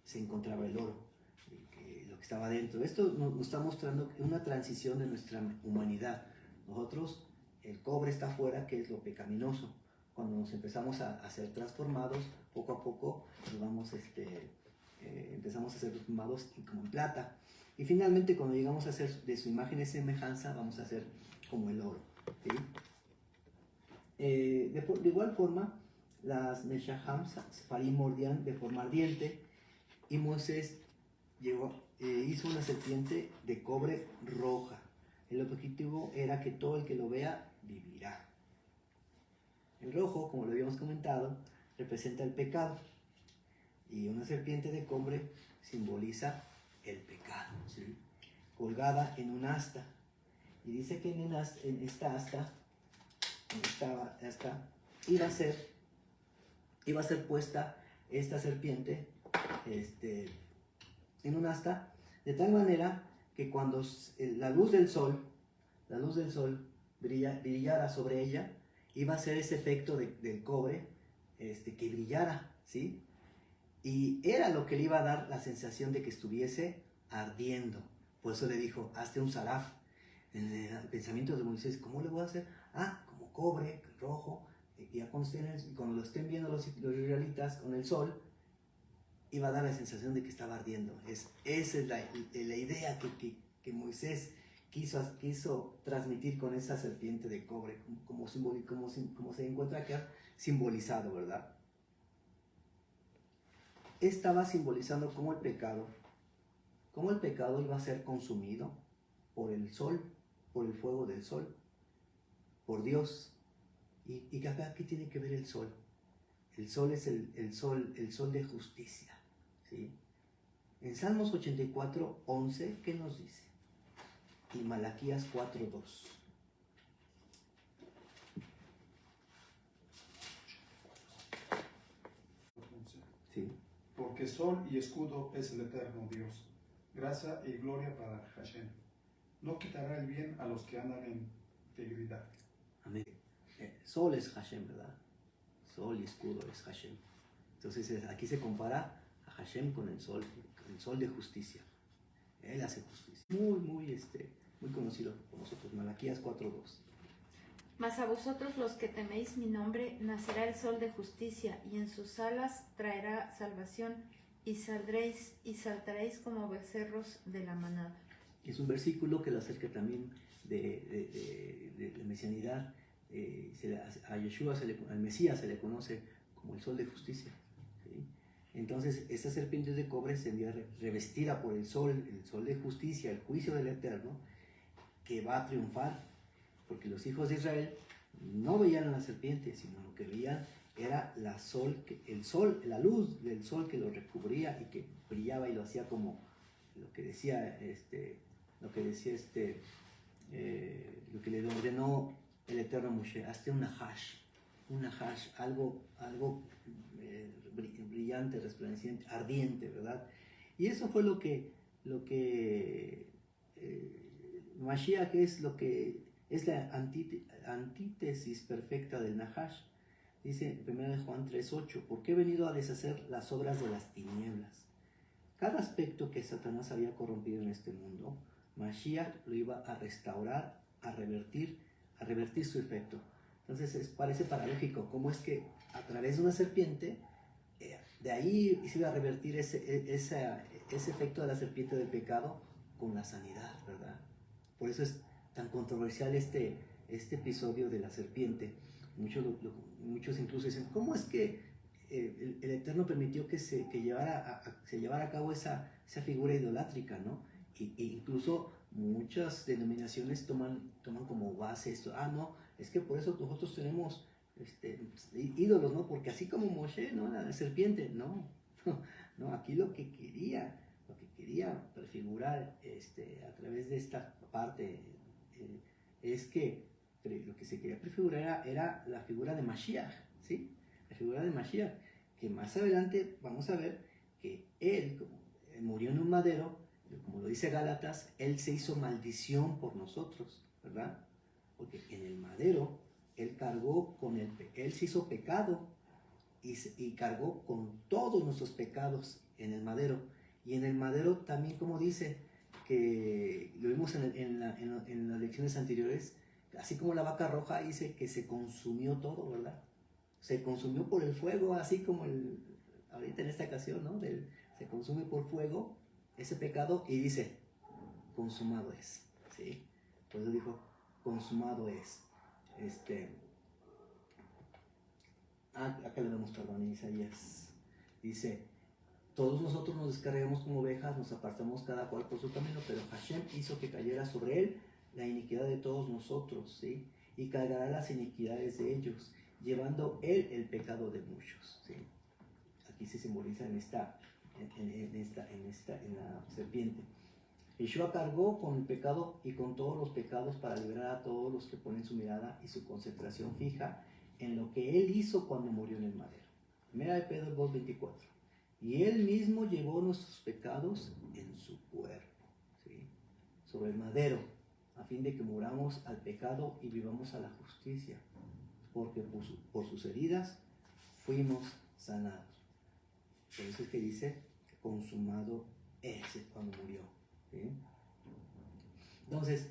se encontraba el oro, lo que estaba dentro. Esto nos está mostrando una transición de nuestra humanidad. Nosotros, el cobre está afuera, que es lo pecaminoso. Cuando nos empezamos a ser transformados, poco a poco nos vamos, empezamos a ser transformados como en plata. Y finalmente, cuando llegamos a ser de su imagen y semejanza, vamos a ser como el oro, ¿sí? De igual forma, las Meshaham Sefarim mordían de forma ardiente, y Moisés hizo una serpiente de cobre roja. El objetivo era que todo el que lo vea vivirá. El rojo, como lo habíamos comentado, representa el pecado, y una serpiente de cobre simboliza el pecado, ¿sí? Colgada en un asta. Y dice que en esta asta iba a ser puesta esta serpiente en un asta, de tal manera que cuando la luz del sol brillara sobre ella, iba a ser ese efecto del cobre, que brillara, ¿sí? Y era lo que le iba a dar la sensación de que estuviese ardiendo. Por eso le dijo, hazte un saraf. En el pensamiento de Moisés, ¿cómo le voy a hacer? Como cobre, rojo. Y ya cuando lo estén viendo los israelitas con el sol, iba a dar la sensación de que estaba ardiendo. Esa es la idea que Moisés quiso transmitir con esa serpiente de cobre, como se encuentra acá simbolizado, ¿verdad? Estaba simbolizando cómo el pecado iba a ser consumido por el sol, por el fuego del sol, por Dios. ¿Y acá qué tiene que ver el sol? El sol es el sol de justicia, ¿sí? En Salmos 84:11, ¿qué nos dice? Y Malaquías 4:2. Sí. Porque sol y escudo es el eterno Dios, gracia y gloria para Hashem. No quitará el bien a los que andan en integridad. Amén. Sol es Hashem, ¿verdad? Sol y escudo es Hashem. Entonces aquí se compara a Hashem con el sol de justicia. Él hace justicia. Muy conocido por nosotros, Malaquías 4:2. Mas a vosotros los que teméis mi nombre, nacerá el sol de justicia, y en sus alas traerá salvación, y saltaréis como becerros de la manada. Es un versículo que lo acerca también de la mesianidad. A Yeshua, al Mesías, se le conoce como el sol de justicia, ¿sí? Entonces, esta serpiente de cobre sería revestida por el sol de justicia, el juicio del Eterno, que va a triunfar, porque los hijos de Israel no veían a la serpiente, sino lo que veían era la luz del sol que lo recubría y que brillaba y lo hacía como lo que decía lo que le ordenó el Eterno a Moshe: hazte una hash, algo brillante, resplandeciente, ardiente, ¿verdad? Y eso fue lo que Mashiach es la antítesis perfecta del Nahash. Dice en 1 Juan 3:8: porque he venido a deshacer las obras de las tinieblas. Cada aspecto que Satanás había corrompido en este mundo, Mashiach lo iba a restaurar, a revertir su efecto. Entonces parece paradójico cómo es que a través de una serpiente, de ahí se iba a revertir ese efecto de la serpiente del pecado con la sanidad, ¿verdad? Por eso es tan controversial este episodio de la serpiente. Muchos incluso dicen: ¿cómo es que el Eterno permitió que se llevara a cabo esa figura idolátrica, ¿no? E incluso muchas denominaciones toman como base esto: no, es que por eso nosotros tenemos ídolos, ¿no? Porque así como Moshe, ¿no? La serpiente, no, aquí lo que quería prefigurar a través de esta parte es que lo que se quería prefigurar era la figura de Mashiach, ¿sí? La figura de Mashiach, que más adelante vamos a ver que él, como murió en un madero, como lo dice Gálatas, él se hizo maldición por nosotros, ¿verdad? Porque en el madero él cargó él se hizo pecado y cargó con todos nuestros pecados en el madero. Y en el madero también, como dice, que lo vimos en las lecciones anteriores, así como la vaca roja, dice que se consumió todo, ¿verdad? Se consumió por el fuego, así como ahorita en esta ocasión, ¿no? Se consume por fuego ese pecado, y dice: consumado es, ¿sí? Por eso dijo: consumado es. Acá le vemos, perdón, en Isaías. Dice: todos nosotros nos descargamos como ovejas, nos apartamos cada cual por su camino, pero Hashem hizo que cayera sobre él la iniquidad de todos nosotros, ¿sí? Y cargará las iniquidades de ellos, llevando él el pecado de muchos, ¿sí? Aquí se simboliza en la serpiente. Yeshua cargó con el pecado y con todos los pecados para liberar a todos los que ponen su mirada y su concentración fija en lo que él hizo cuando murió en el madero. 1 de Pedro 2:24. Y él mismo llevó nuestros pecados en su cuerpo, ¿sí? Sobre el madero, a fin de que muramos al pecado y vivamos a la justicia, porque por sus heridas fuimos sanados. Por eso es que dice: consumado es, cuando murió, ¿sí? Entonces,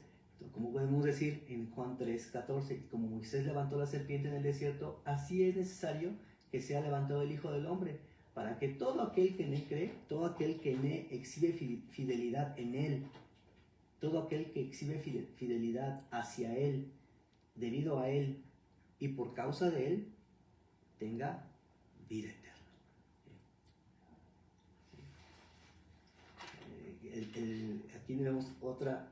como podemos decir en Juan 3:14, como Moisés levantó la serpiente en el desierto, así es necesario que sea levantado el Hijo del Hombre, para que todo aquel que en él cree, todo aquel que en él exhibe fidelidad en él, todo aquel que exhibe fidelidad hacia él, debido a él y por causa de él, tenga vida eterna. Aquí vemos otra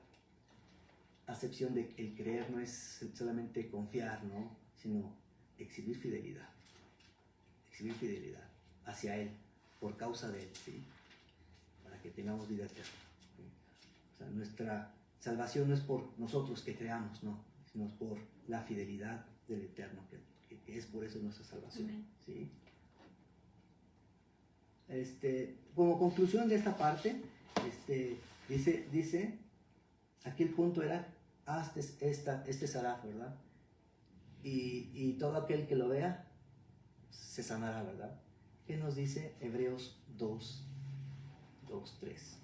acepción de que el creer no es solamente confiar, ¿no? Sino exhibir fidelidad hacia él, por causa de él, ¿sí? Para que tengamos vida eterna, ¿sí? O sea, nuestra salvación no es por nosotros que creamos, no, sino por la fidelidad del Eterno, que es por eso nuestra salvación, ¿sí? Como conclusión de esta parte, dice, aquí el punto era: hazte este saraf, ¿verdad? Y todo aquel que lo vea se sanará, ¿verdad? ¿Qué nos dice Hebreos 2:3?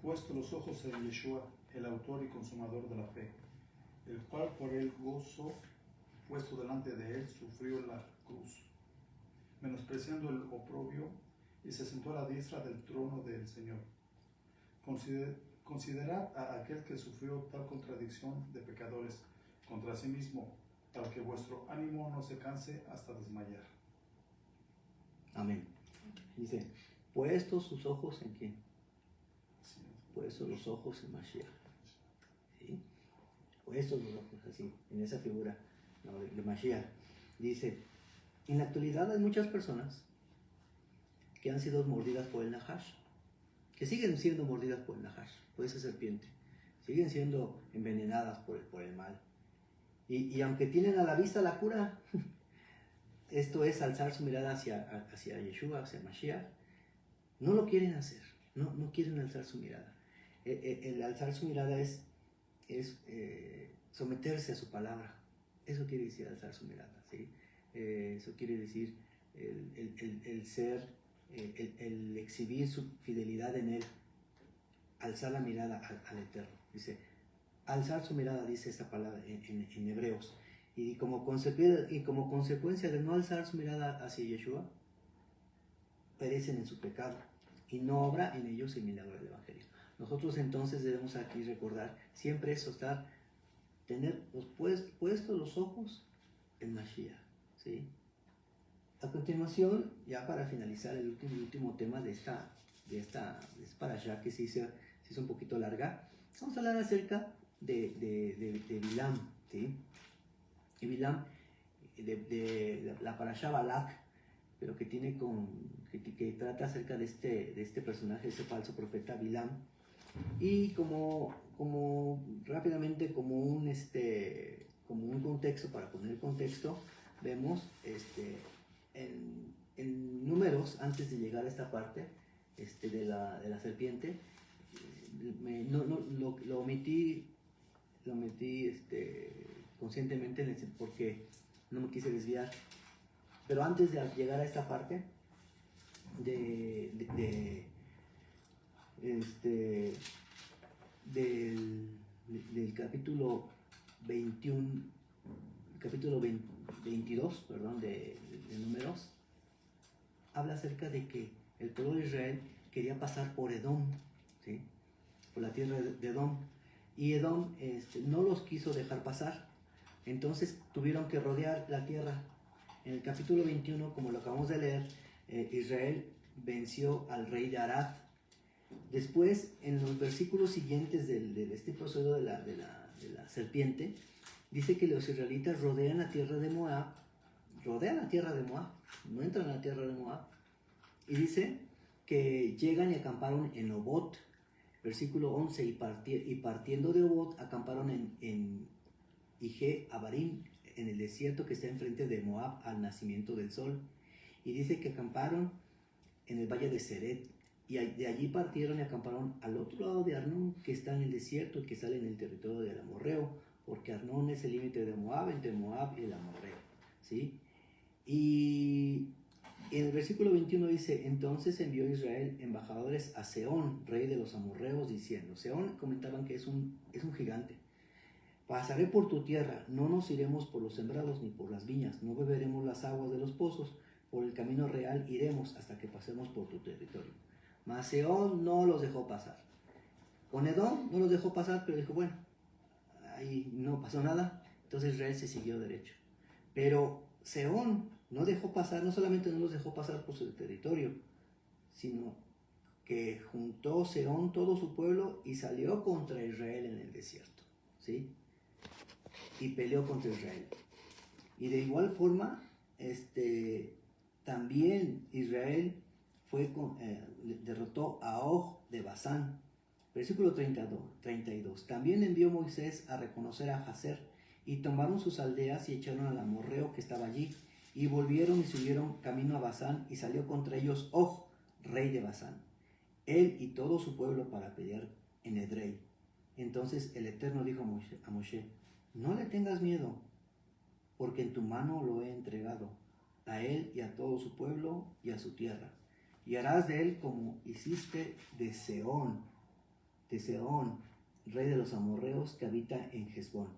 Puesto los ojos en Yeshua, el autor y consumador de la fe, el cual por el gozo puesto delante de él sufrió la cruz, menospreciando el oprobio, y se sentó a la diestra del trono del Señor. considerad a aquel que sufrió tal contradicción de pecadores contra sí mismo, para que vuestro ánimo no se canse hasta desmayar. Amén. Dice, puestos sus ojos en quién? Sí. Puestos los ojos en Mashiach. ¿Sí? Puestos los ojos así, en esa figura, ¿no?, de Mashiach. Dice, en la actualidad hay muchas personas que han sido mordidas por el Nahash, que siguen siendo mordidas por el Nahash, por esa serpiente, siguen siendo envenenadas por el mal. Y aunque tienen a la vista la cura, esto es alzar su mirada hacia Yeshua, hacia Mashiach, no lo quieren hacer, no quieren alzar su mirada. El alzar su mirada es someterse a su palabra. Eso quiere decir alzar su mirada, ¿sí? Eso quiere decir el ser, el exhibir su fidelidad en Él, alzar la mirada al Eterno. Dice, alzar su mirada, dice esta palabra en Hebreos. Y como consecuencia de no alzar su mirada hacia Yeshua, perecen en su pecado y no obra en ellos el milagro del Evangelio. Nosotros entonces debemos aquí recordar siempre eso, tener puestos los ojos en Mashiach, ¿sí? A continuación, ya para finalizar el último tema de esta parashá, que se hizo un poquito larga, vamos a hablar acerca de Bilam, ¿sí? Y Bilam, de la parashá Balak, pero que trata acerca de este personaje, ese falso profeta Bilam. Y como rápidamente, como un contexto, para poner contexto, vemos en Números, antes de llegar a esta parte de la serpiente, lo omití conscientemente porque no me quise desviar. Pero antes de llegar a esta parte del capítulo 22, perdón, de Números, habla acerca de que el pueblo de Israel quería pasar por Edom, ¿sí? Por la tierra de Edom, y Edom no los quiso dejar pasar, entonces tuvieron que rodear la tierra. En el capítulo 21, como lo acabamos de leer, Israel venció al rey de Arad. Después, en los versículos siguientes de este proceso de la serpiente, dice que los israelitas rodean la tierra de Moab, no entran a la tierra de Moab, y dice que llegan y acamparon en Obot, versículo 11, y partiendo de Obot acamparon en Ije Abarim, en el desierto que está enfrente de Moab al nacimiento del sol, y dice que acamparon en el valle de Seret, y de allí partieron y acamparon al otro lado de Arnón, que está en el desierto y que sale en el territorio del amorreo, porque Arnón es el límite de Moab, entre Moab y el amorreo, ¿sí? Y en el versículo 21 dice, entonces envió Israel embajadores a Sehón, rey de los amorreos, diciendo, Sehón comentaban que es un gigante, pasaré por tu tierra, no nos iremos por los sembrados ni por las viñas, no beberemos las aguas de los pozos, por el camino real iremos hasta que pasemos por tu territorio. Mas Sehón no los dejó pasar. Con Edom no los dejó pasar, pero dijo, bueno, ahí no pasó nada, entonces Israel se siguió derecho. Pero Sehón no dejó pasar, no solamente no los dejó pasar por su territorio, sino que juntó Sehón todo su pueblo y salió contra Israel en el desierto, ¿sí? Y peleó contra Israel. Y de igual forma, también Israel derrotó a Og de Basán. Versículo 32. También envió Moisés a reconocer a Jazer, y tomaron sus aldeas y echaron al amorreo que estaba allí, y volvieron y subieron camino a Basán, y salió contra ellos Og, rey de Basán, él y todo su pueblo, para pelear en Edrei. Entonces el Eterno dijo a Moshe, no le tengas miedo, porque en tu mano lo he entregado, a él y a todo su pueblo y a su tierra. Y harás de él como hiciste de Sehón, rey de los amorreos que habita en Hesbón.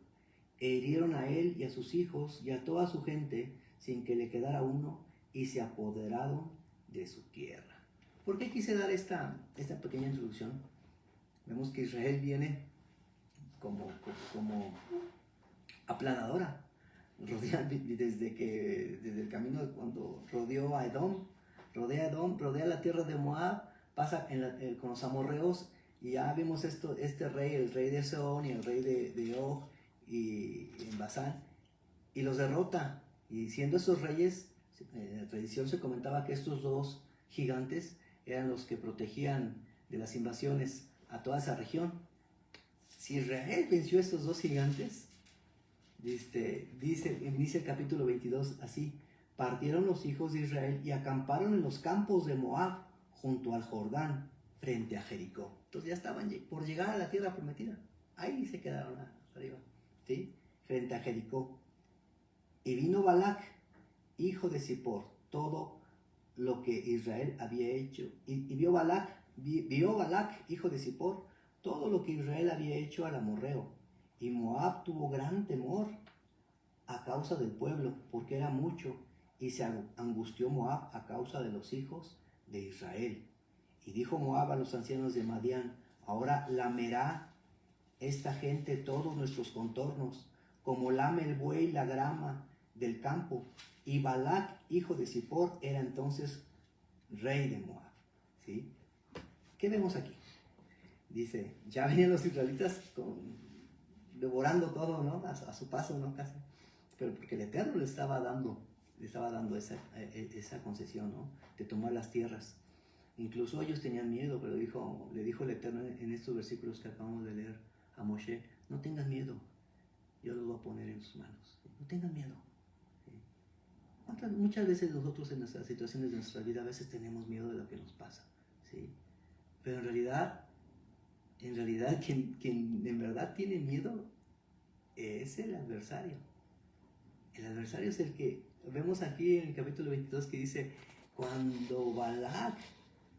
E hirieron a él y a sus hijos y a toda su gente, sin que le quedara uno, y se apoderaron de su tierra. ¿Por qué quise dar esta pequeña introducción? vemos que Israel viene como aplanadora, desde el camino cuando rodeó a Edom, rodea la tierra de Moab, pasa con los amorreos, y ya vemos este rey, el rey de Sehón y el rey de Og y en Basán, y los derrota. Y siendo esos reyes, en la tradición se comentaba que estos dos gigantes eran los que protegían de las invasiones a toda esa región. Si Israel venció a estos dos gigantes, dice el capítulo 22 así: partieron los hijos de Israel y acamparon en los campos de Moab junto al Jordán frente a Jericó. Entonces ya estaban por llegar a la tierra prometida. Ahí se quedaron arriba, ¿sí? Frente a Jericó. Y vino Balac, hijo de Zippor, todo lo que Israel había hecho. Y vio Balac, hijo de Zippor, todo lo que Israel había hecho al amorreo. Y Moab tuvo gran temor a causa del pueblo, porque era mucho, y se angustió Moab a causa de los hijos de Israel. Y dijo Moab a los ancianos de Madián: ahora lamerá esta gente todos nuestros contornos, como lame el buey la grama del campo. Y Balac, hijo de Zippor, era entonces rey de Moab. ¿Sí? ¿Qué vemos aquí? Dice, ya venían los israelitas devorando todo, ¿no? A su paso, ¿no? Casi. Pero porque el Eterno le estaba dando esa concesión, ¿no? De tomar las tierras. Incluso ellos tenían miedo, pero le dijo el Eterno en estos versículos que acabamos de leer a Moshe: no tengan miedo, yo los voy a poner en sus manos. No tengan miedo. ¿Sí? Muchas veces nosotros en nuestras situaciones de nuestra vida a veces tenemos miedo de lo que nos pasa, ¿sí? Pero en realidad quien en verdad tiene miedo es el adversario. El adversario es el que vemos aquí en el capítulo 22 que dice: cuando Balac,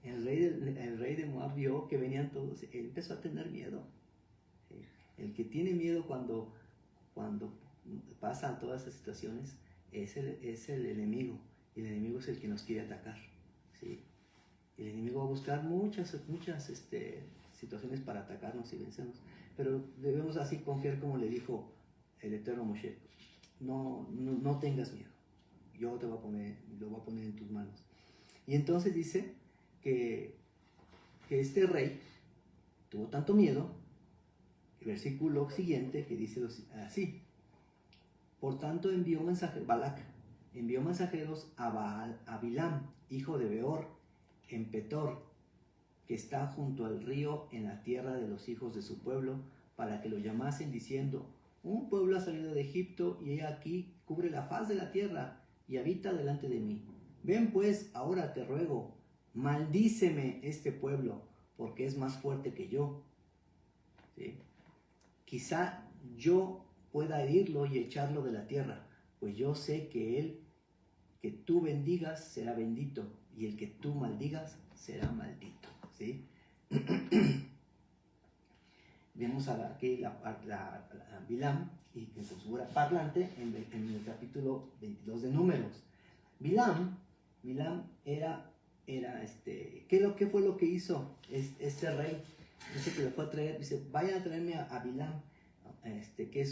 el rey de Moab, vio que venían todos, él empezó a tener miedo. ¿Sí? El que tiene miedo cuando pasan todas esas situaciones es el enemigo. Y el enemigo es el que nos quiere atacar. ¿Sí? El enemigo va a buscar muchas situaciones para atacarnos y vencernos. Pero debemos así confiar, como le dijo el Eterno a Moshe: no tengas miedo, yo lo voy a poner en tus manos. Y entonces dice que este rey tuvo tanto miedo, el versículo siguiente que dice así: por tanto Balac envió mensajeros a Bilam, hijo de Beor, en Petor, que está junto al río, en la tierra de los hijos de su pueblo, para que lo llamasen, diciendo: un pueblo ha salido de Egipto, y he aquí cubre la faz de la tierra, y habita delante de mí. Ven pues, ahora te ruego, maldíceme este pueblo, porque es más fuerte que yo. ¿Sí? Quizá yo pueda herirlo y echarlo de la tierra, pues yo sé que el que tú bendigas será bendito, y el que tú maldigas será maldito. ¿Sí? Vemos aquí a Bilam y con su figura parlante en el capítulo 22 de Números. Bilam era ¿qué fue lo que hizo este rey? Dice que le fue a traer, dice: vayan a traerme a Bilam, que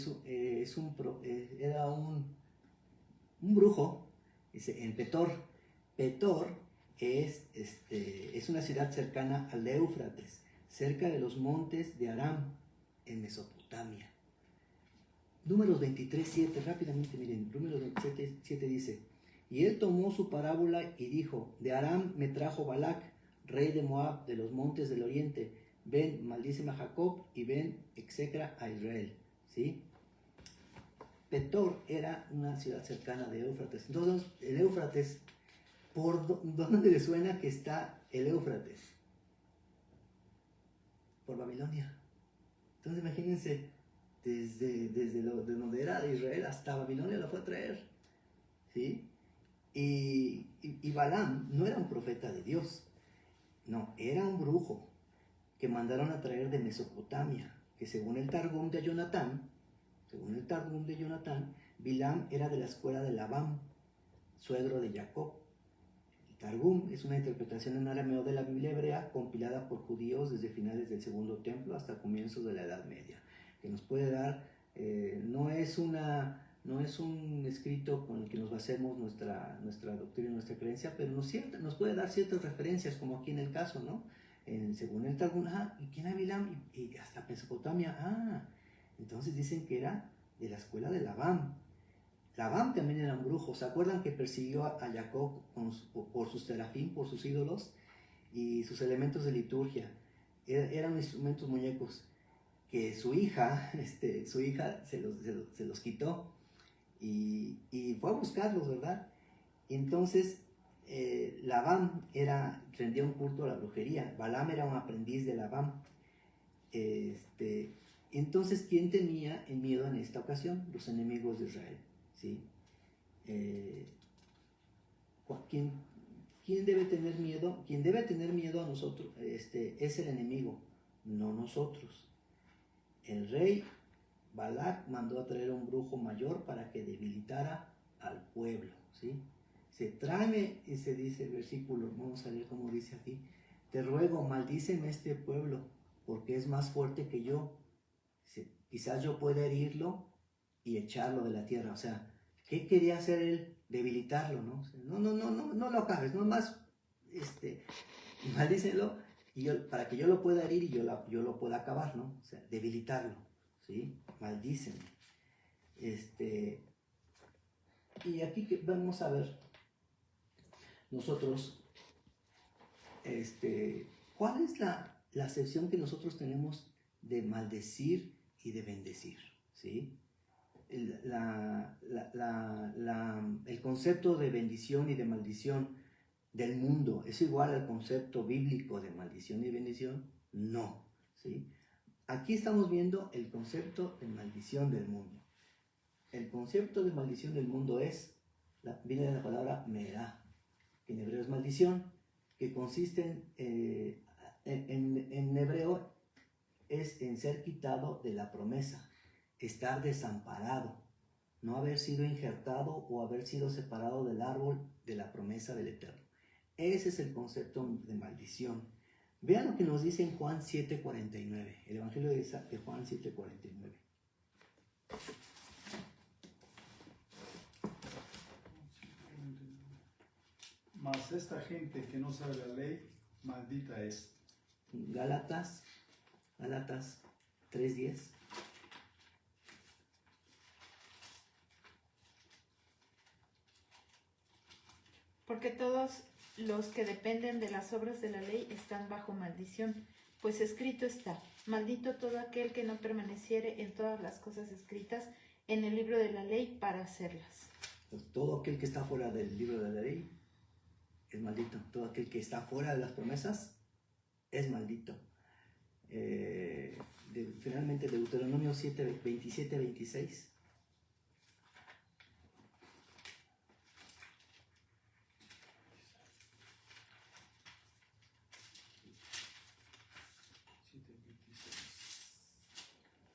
era un brujo, dice, en Petor. Petor es una ciudad cercana al Éufrates, cerca de los montes de Aram, en Mesopotamia. Números 23:7, rápidamente miren, Números 27:7 dice: y él tomó su parábola y dijo: de Aram me trajo Balac, rey de Moab, de los montes del oriente. Ven, maldíceme a Jacob, y ven, execra a Israel. ¿Sí? Petor era una ciudad cercana de Éufrates. Entonces, el Éufrates, ¿por dónde le suena que está el Éufrates? Por Babilonia. Entonces, imagínense, de donde era de Israel hasta Babilonia lo fue a traer. ¿Sí? Y Balaam no era un profeta de Dios, no, era un brujo que mandaron a traer de Mesopotamia, que según el Targum de Jonatán, Bilam era de la escuela de Labán, suegro de Jacob. El Targum es una interpretación en arameo de la Biblia hebrea compilada por judíos desde finales del Segundo Templo hasta comienzos de la Edad Media, que nos puede dar, no es un escrito con el que nos basemos nuestra doctrina, nuestra creencia, pero nos puede dar ciertas referencias, como aquí en el caso, ¿no? Según el Targum, y quién era Bilam, y hasta Mesopotamia, entonces dicen que era de la escuela de Labán. Labán también era un brujo. ¿Se acuerdan que persiguió a Jacob por sus terafín, por sus ídolos y sus elementos de liturgia? Eran instrumentos muñecos que su hija se los quitó y fue a buscarlos, ¿verdad? Entonces Labán rendía un culto a la brujería. Balaam era un aprendiz de Labán. Entonces, ¿quién tenía el miedo en esta ocasión? Los enemigos de Israel. ¿Sí? ¿Quién debe tener miedo? Quien debe tener miedo a nosotros es el enemigo, no nosotros. El rey Balac mandó a traer un brujo mayor para que debilitara al pueblo. ¿Sí? Tráeme, y se dice el versículo, vamos a ver cómo dice aquí: te ruego, maldíceme este pueblo, porque es más fuerte que yo. Quizás yo pueda herirlo y echarlo de la tierra. O sea, ¿qué quería hacer él? Debilitarlo, ¿no? No lo acabes, nomás maldícelo para que yo lo pueda herir y yo lo pueda acabar, ¿no? O sea, debilitarlo, ¿sí? Maldíceme. Y aquí vamos a ver nosotros, ¿cuál es la acepción que nosotros tenemos de maldecir y de bendecir? ¿Sí? El concepto de bendición y de maldición del mundo es igual al concepto bíblico de maldición y bendición. No, ¿sí? Aquí estamos viendo el concepto de maldición del mundo. El concepto de maldición del mundo viene de la palabra merá, que en hebreo es maldición, que consiste en hebreo es en ser quitado de la promesa, estar desamparado, no haber sido injertado o haber sido separado del árbol de la promesa del Eterno. Ese es el concepto de maldición. Vean lo que nos dice en Juan 7:49, el Evangelio de Juan 7:49. Mas esta gente que no sabe la ley, maldita es. Gálatas 3:10. Porque todos los que dependen de las obras de la ley están bajo maldición, pues escrito está: maldito todo aquel que no permaneciere en todas las cosas escritas en el libro de la ley para hacerlas. Todo aquel que está fuera del libro de la ley es maldito. Todo aquel que está fuera de las promesas es maldito. Finalmente, Deuteronomio 27:26.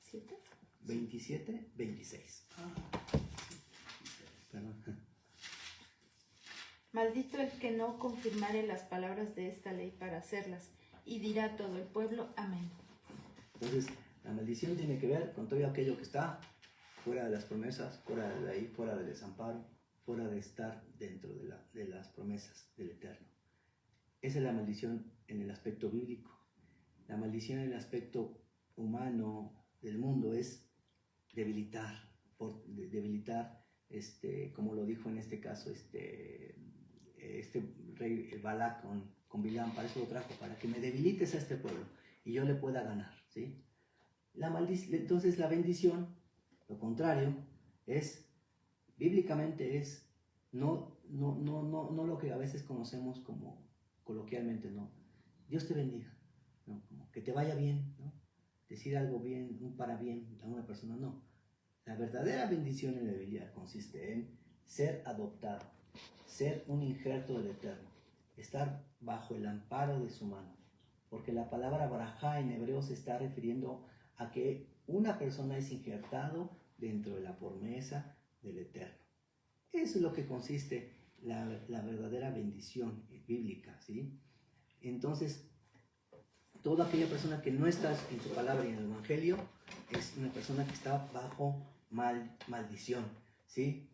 ¿Siete? 27:26. Perdón. Maldito el que no confirmare las palabras de esta ley para hacerlas, y dirá todo el pueblo, amén. Entonces, la maldición tiene que ver con todo aquello que está fuera de las promesas, fuera de la ley, fuera del desamparo, fuera de estar dentro de las promesas del Eterno. Esa es la maldición en el aspecto bíblico. La maldición en el aspecto humano del mundo es debilitar, como lo dijo en este caso este rey Balac con Bilam. Para eso lo trajo, para que me debilites a este pueblo y yo le pueda ganar, ¿sí? Entonces la bendición, lo contrario, bíblicamente es no lo que a veces conocemos como coloquialmente, no. Dios te bendiga, ¿no? Como que te vaya bien, ¿no? Decir algo bien, un para bien a una persona, no. La verdadera bendición en la Biblia consiste en ser adoptado, ser un injerto del Eterno, estar bajo el amparo de su mano. Porque la palabra barajá en hebreo se está refiriendo a que una persona es injertado dentro de la promesa del Eterno. Eso es lo que consiste la verdadera bendición bíblica, ¿sí? Entonces, toda aquella persona que no está en su palabra y en el Evangelio es una persona que está bajo maldición, ¿sí?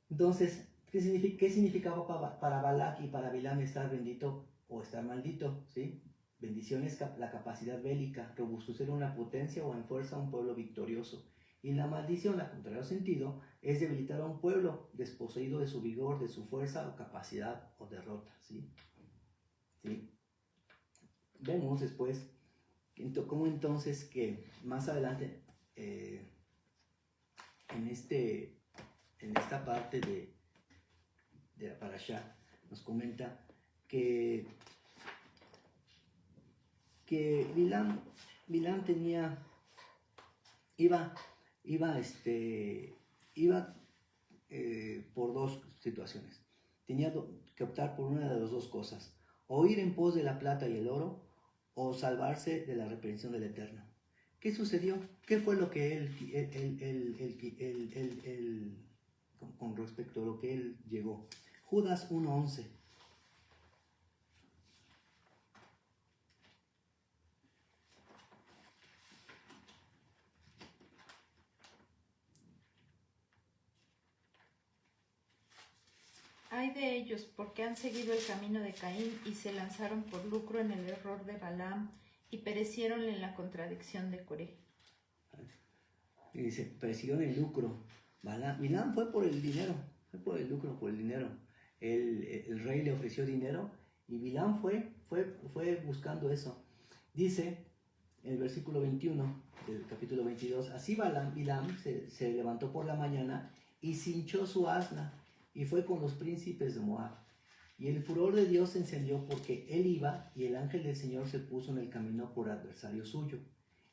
Entonces, ¿qué significaba para Balac y para Bilam estar bendito o estar maldito, ¿sí? Bendición es la capacidad bélica, robustecer una potencia o en fuerza a un pueblo victorioso. Y la maldición, al contrario sentido, es debilitar a un pueblo desposeído de su vigor, de su fuerza o capacidad o derrota, ¿sí? ¿Sí? Vemos después cómo entonces que más adelante en esta parte de la Parashá nos comenta que Bilam iba por dos situaciones. Tenía que optar por una de las dos cosas: o ir en pos de la plata y el oro, o salvarse de la reprensión del Eterno. ¿Qué sucedió? ¿Qué fue lo que con respecto a lo que él llegó? Judas 1:11. Hay de ellos, porque han seguido el camino de Caín y se lanzaron por lucro en el error de Balaam y perecieron en la contradicción de Coré. Y dice, perecieron el lucro. Bilam fue por el dinero, fue por el lucro, por el dinero. El rey le ofreció dinero y Bilam fue buscando eso. Dice en el versículo 21 del capítulo 22, así Bilam se levantó por la mañana y cinchó su asna y fue con los príncipes de Moab. Y el furor de Dios se encendió porque él iba y el ángel del Señor se puso en el camino por adversario suyo.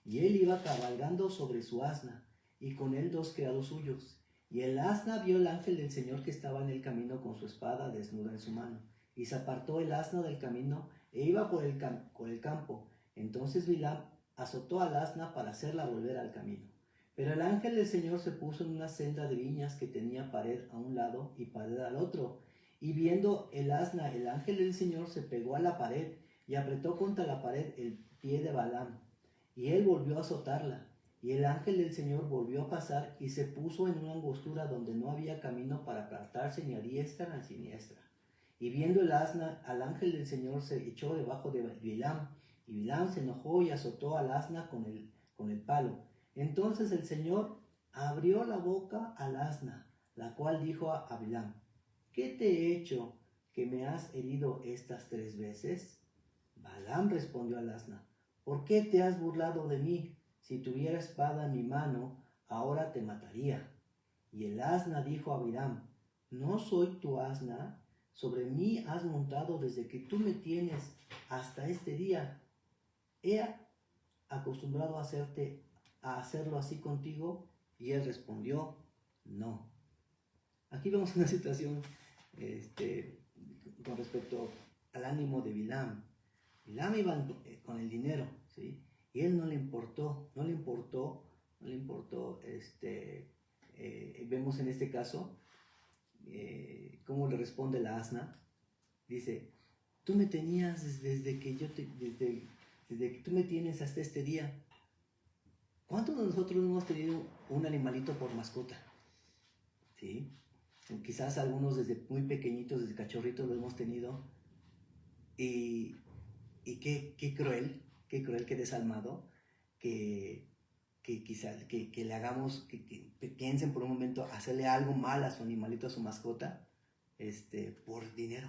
Y él iba cabalgando sobre su asna y con él 2 criados suyos. Y el asna vio el ángel del Señor que estaba en el camino con su espada desnuda en su mano. Y se apartó el asna del camino e iba por el campo. Entonces Bilam azotó al asna para hacerla volver al camino. Pero el ángel del Señor se puso en una senda de viñas que tenía pared a un lado y pared al otro. Y viendo el asna, el ángel del Señor se pegó a la pared y apretó contra la pared el pie de Balaam. Y él volvió a azotarla. Y el ángel del Señor volvió a pasar y se puso en una angostura donde no había camino para apartarse ni a diestra ni a siniestra. Y viendo el asna, al ángel del Señor se echó debajo de Bilam. Y Bilam se enojó y azotó al asna con el palo. Entonces el Señor abrió la boca al asna, la cual dijo a Bilam, ¿qué te he hecho que me has herido estas 3 veces? Balaam respondió al asna, ¿por qué te has burlado de mí? Si tuviera espada en mi mano, ahora te mataría. Y el asna dijo a Bilam, ¿no soy tu asna? Sobre mí has montado desde que tú me tienes hasta este día. ¿He acostumbrado a hacerlo así contigo? Y él respondió, no. Aquí vemos una situación con respecto al ánimo de Bilam. Bilam iba con el dinero, ¿sí? Y él no le importó. Vemos en este caso cómo le responde la asna. Dice, tú me tenías desde que tú me tienes hasta este día. ¿Cuántos de nosotros hemos tenido un animalito por mascota? ¿Sí? Quizás algunos desde muy pequeñitos, desde cachorritos lo hemos tenido. Y qué cruel, qué desalmado, que quizás que le hagamos, que piensen por un momento hacerle algo mal a su animalito, a su mascota, por dinero,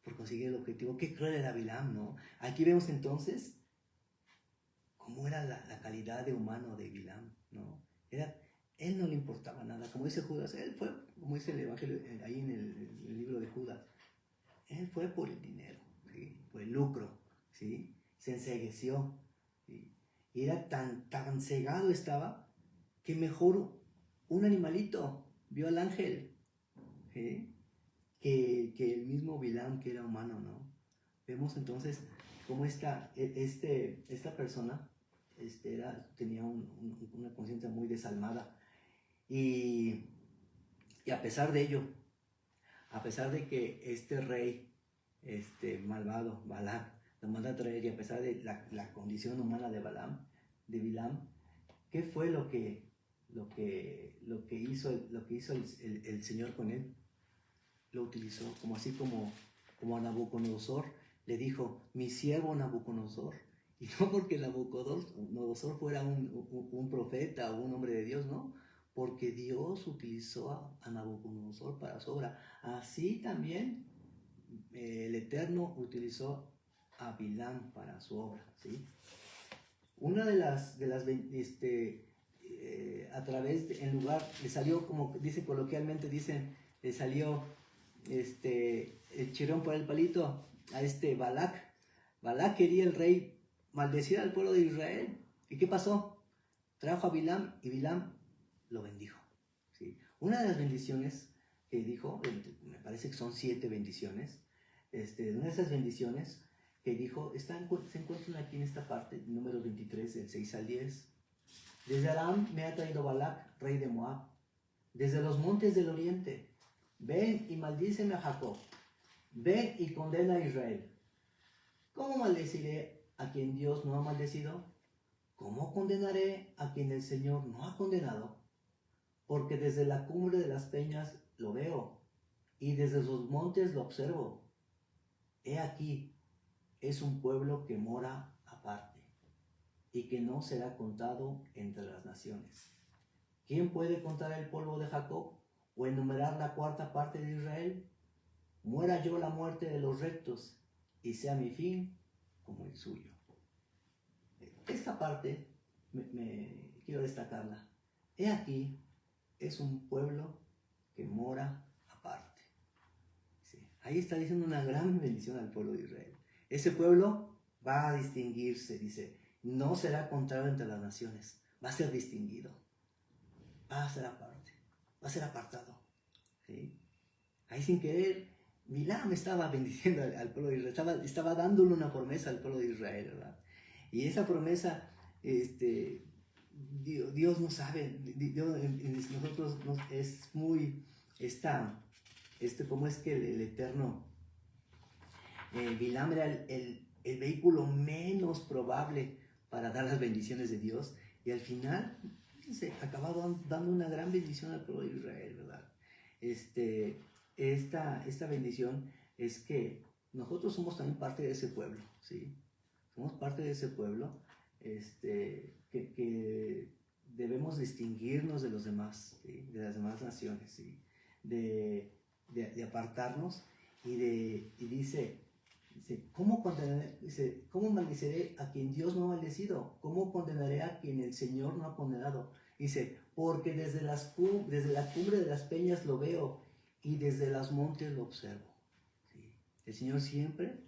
por conseguir el objetivo. Qué cruel era Bilam, ¿no? Aquí vemos entonces cómo era la calidad de humano de Bilam, ¿no? Él no le importaba nada, como dice Judas, él fue, como dice el Evangelio ahí en el libro de Judas, él fue por el dinero, ¿sí? Por el lucro, ¿sí? Se encegueció, ¿sí? Y era tan cegado estaba que mejor un animalito vio al ángel, ¿sí? que el mismo Bilam, que era humano, ¿no? Vemos entonces cómo esta persona tenía una conciencia muy desalmada y a pesar de ello, a pesar de que este rey malvado, Balac, lo manda a traer, y a pesar de la condición humana de Bilam, ¿qué fue lo que hizo el Señor con él? Lo utilizó, como a Nabucodonosor le dijo, mi siervo Nabucodonosor, y no porque Nabucodonosor fuera un profeta o un hombre de Dios, no, porque Dios utilizó a Nabucodonosor para su obra. Así también el Eterno utilizó a Bilam para su obra, ¿sí? Una a través en lugar, le salió, como dice coloquialmente, le salió el chirón por el palito a Balac. Balac quería el rey maldecir al pueblo de Israel. ¿Y qué pasó? Trajo a Bilam y Bilam lo bendijo, ¿sí? Una de las bendiciones que dijo, me parece que son 7 bendiciones, una de esas bendiciones que dijo, se encuentran aquí en esta parte, número 23, del 6 al 10. Desde Aram me ha traído Balac, rey de Moab, desde los montes del oriente. Ven y maldíceme a Jacob, ven y condena a Israel. ¿Cómo maldeciré a quien Dios no ha maldecido? ¿Cómo condenaré a quien el Señor no ha condenado? Porque desde la cumbre de las peñas lo veo, y desde sus montes lo observo. He aquí, es un pueblo que mora aparte, y que no será contado entre las naciones. ¿Quién puede contar el polvo de Jacob, o enumerar la 4ª parte de Israel? Muera yo la muerte de los rectos, y sea mi fin como el suyo. Esta parte quiero destacarla. He aquí, es un pueblo que mora aparte. ¿Sí? Ahí está diciendo una gran bendición al pueblo de Israel. Ese pueblo va a distinguirse, dice, no será contado entre las naciones, va a ser distinguido, va a ser aparte, va a ser apartado. ¿Sí? Ahí sin querer, Bilam estaba bendiciendo al pueblo de Israel, estaba dándole una promesa al pueblo de Israel, ¿verdad? Y esa promesa, Dios no sabe, Dios en nosotros es muy, cómo es que el Eterno, Bilam era el vehículo menos probable para dar las bendiciones de Dios, y al final se acabó dando una gran bendición al pueblo de Israel, ¿verdad? Esta bendición es que nosotros somos también parte de ese pueblo, ¿sí? Somos parte de ese pueblo, que debemos distinguirnos de los demás, ¿sí? De las demás naciones, ¿sí? De apartarnos, y dice, ¿cómo maldeciré a quien Dios no ha maldecido? ¿Cómo condenaré a quien el Señor no ha condenado? Dice, porque desde la cumbre de las peñas lo veo, y desde los montes lo observo. ¿Sí? El Señor siempre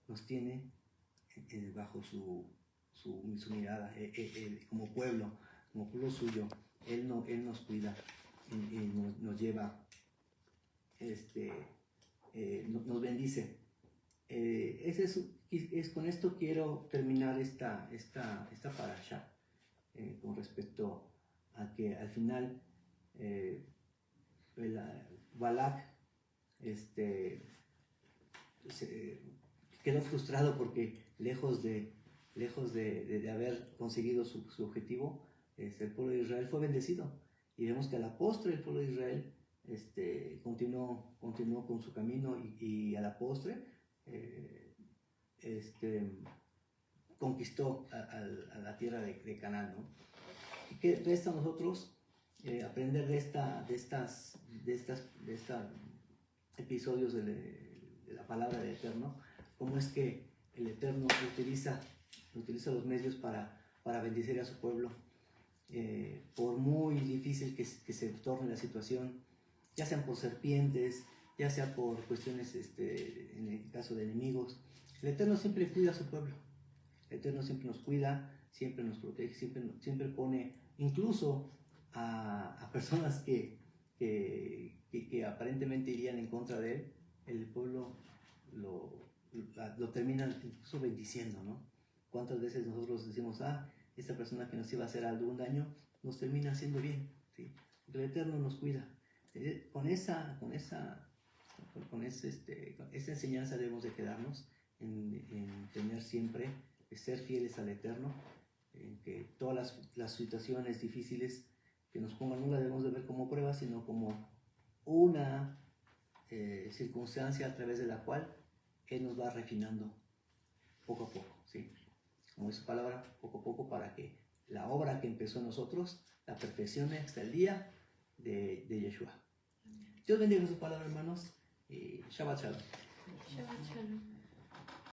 nos tiene bajo su mirada, como pueblo suyo. Él nos cuida, nos lleva, nos bendice. Con esto quiero terminar esta parasha, con respecto a que al final Balac quedó frustrado porque lejos de haber conseguido su objetivo, el pueblo de Israel fue bendecido, y vemos que a la postre el pueblo de Israel continuó con su camino, y a la postre conquistó a la tierra de Canaán, ¿no? ¿Y qué resta a nosotros? Aprender de estos episodios de la palabra del Eterno, cómo es que el Eterno utiliza los medios para bendecir a su pueblo, por muy difícil que se torne la situación, ya sean por serpientes, ya sea por cuestiones, en el caso de enemigos. El Eterno siempre cuida a su pueblo, el Eterno siempre nos cuida, siempre nos protege, siempre pone, incluso a personas que aparentemente irían en contra de él, el pueblo lo termina incluso bendiciendo, ¿no? ¿Cuántas veces nosotros decimos, esta persona que nos iba a hacer algún daño, nos termina haciendo bien, ¿sí? El Eterno nos cuida, esa enseñanza debemos de quedarnos, en tener siempre, ser fieles al Eterno, en que todas las situaciones difíciles que nos pongan no las debemos de ver como pruebas, sino como una circunstancia a través de la cual Él nos va refinando poco a poco, ¿sí? Como es su palabra, poco a poco, para que la obra que empezó en nosotros la perfeccione hasta el día de Yeshua. Dios bendiga su palabra, hermanos, y Shabbat Shalom. Shabbat shalom.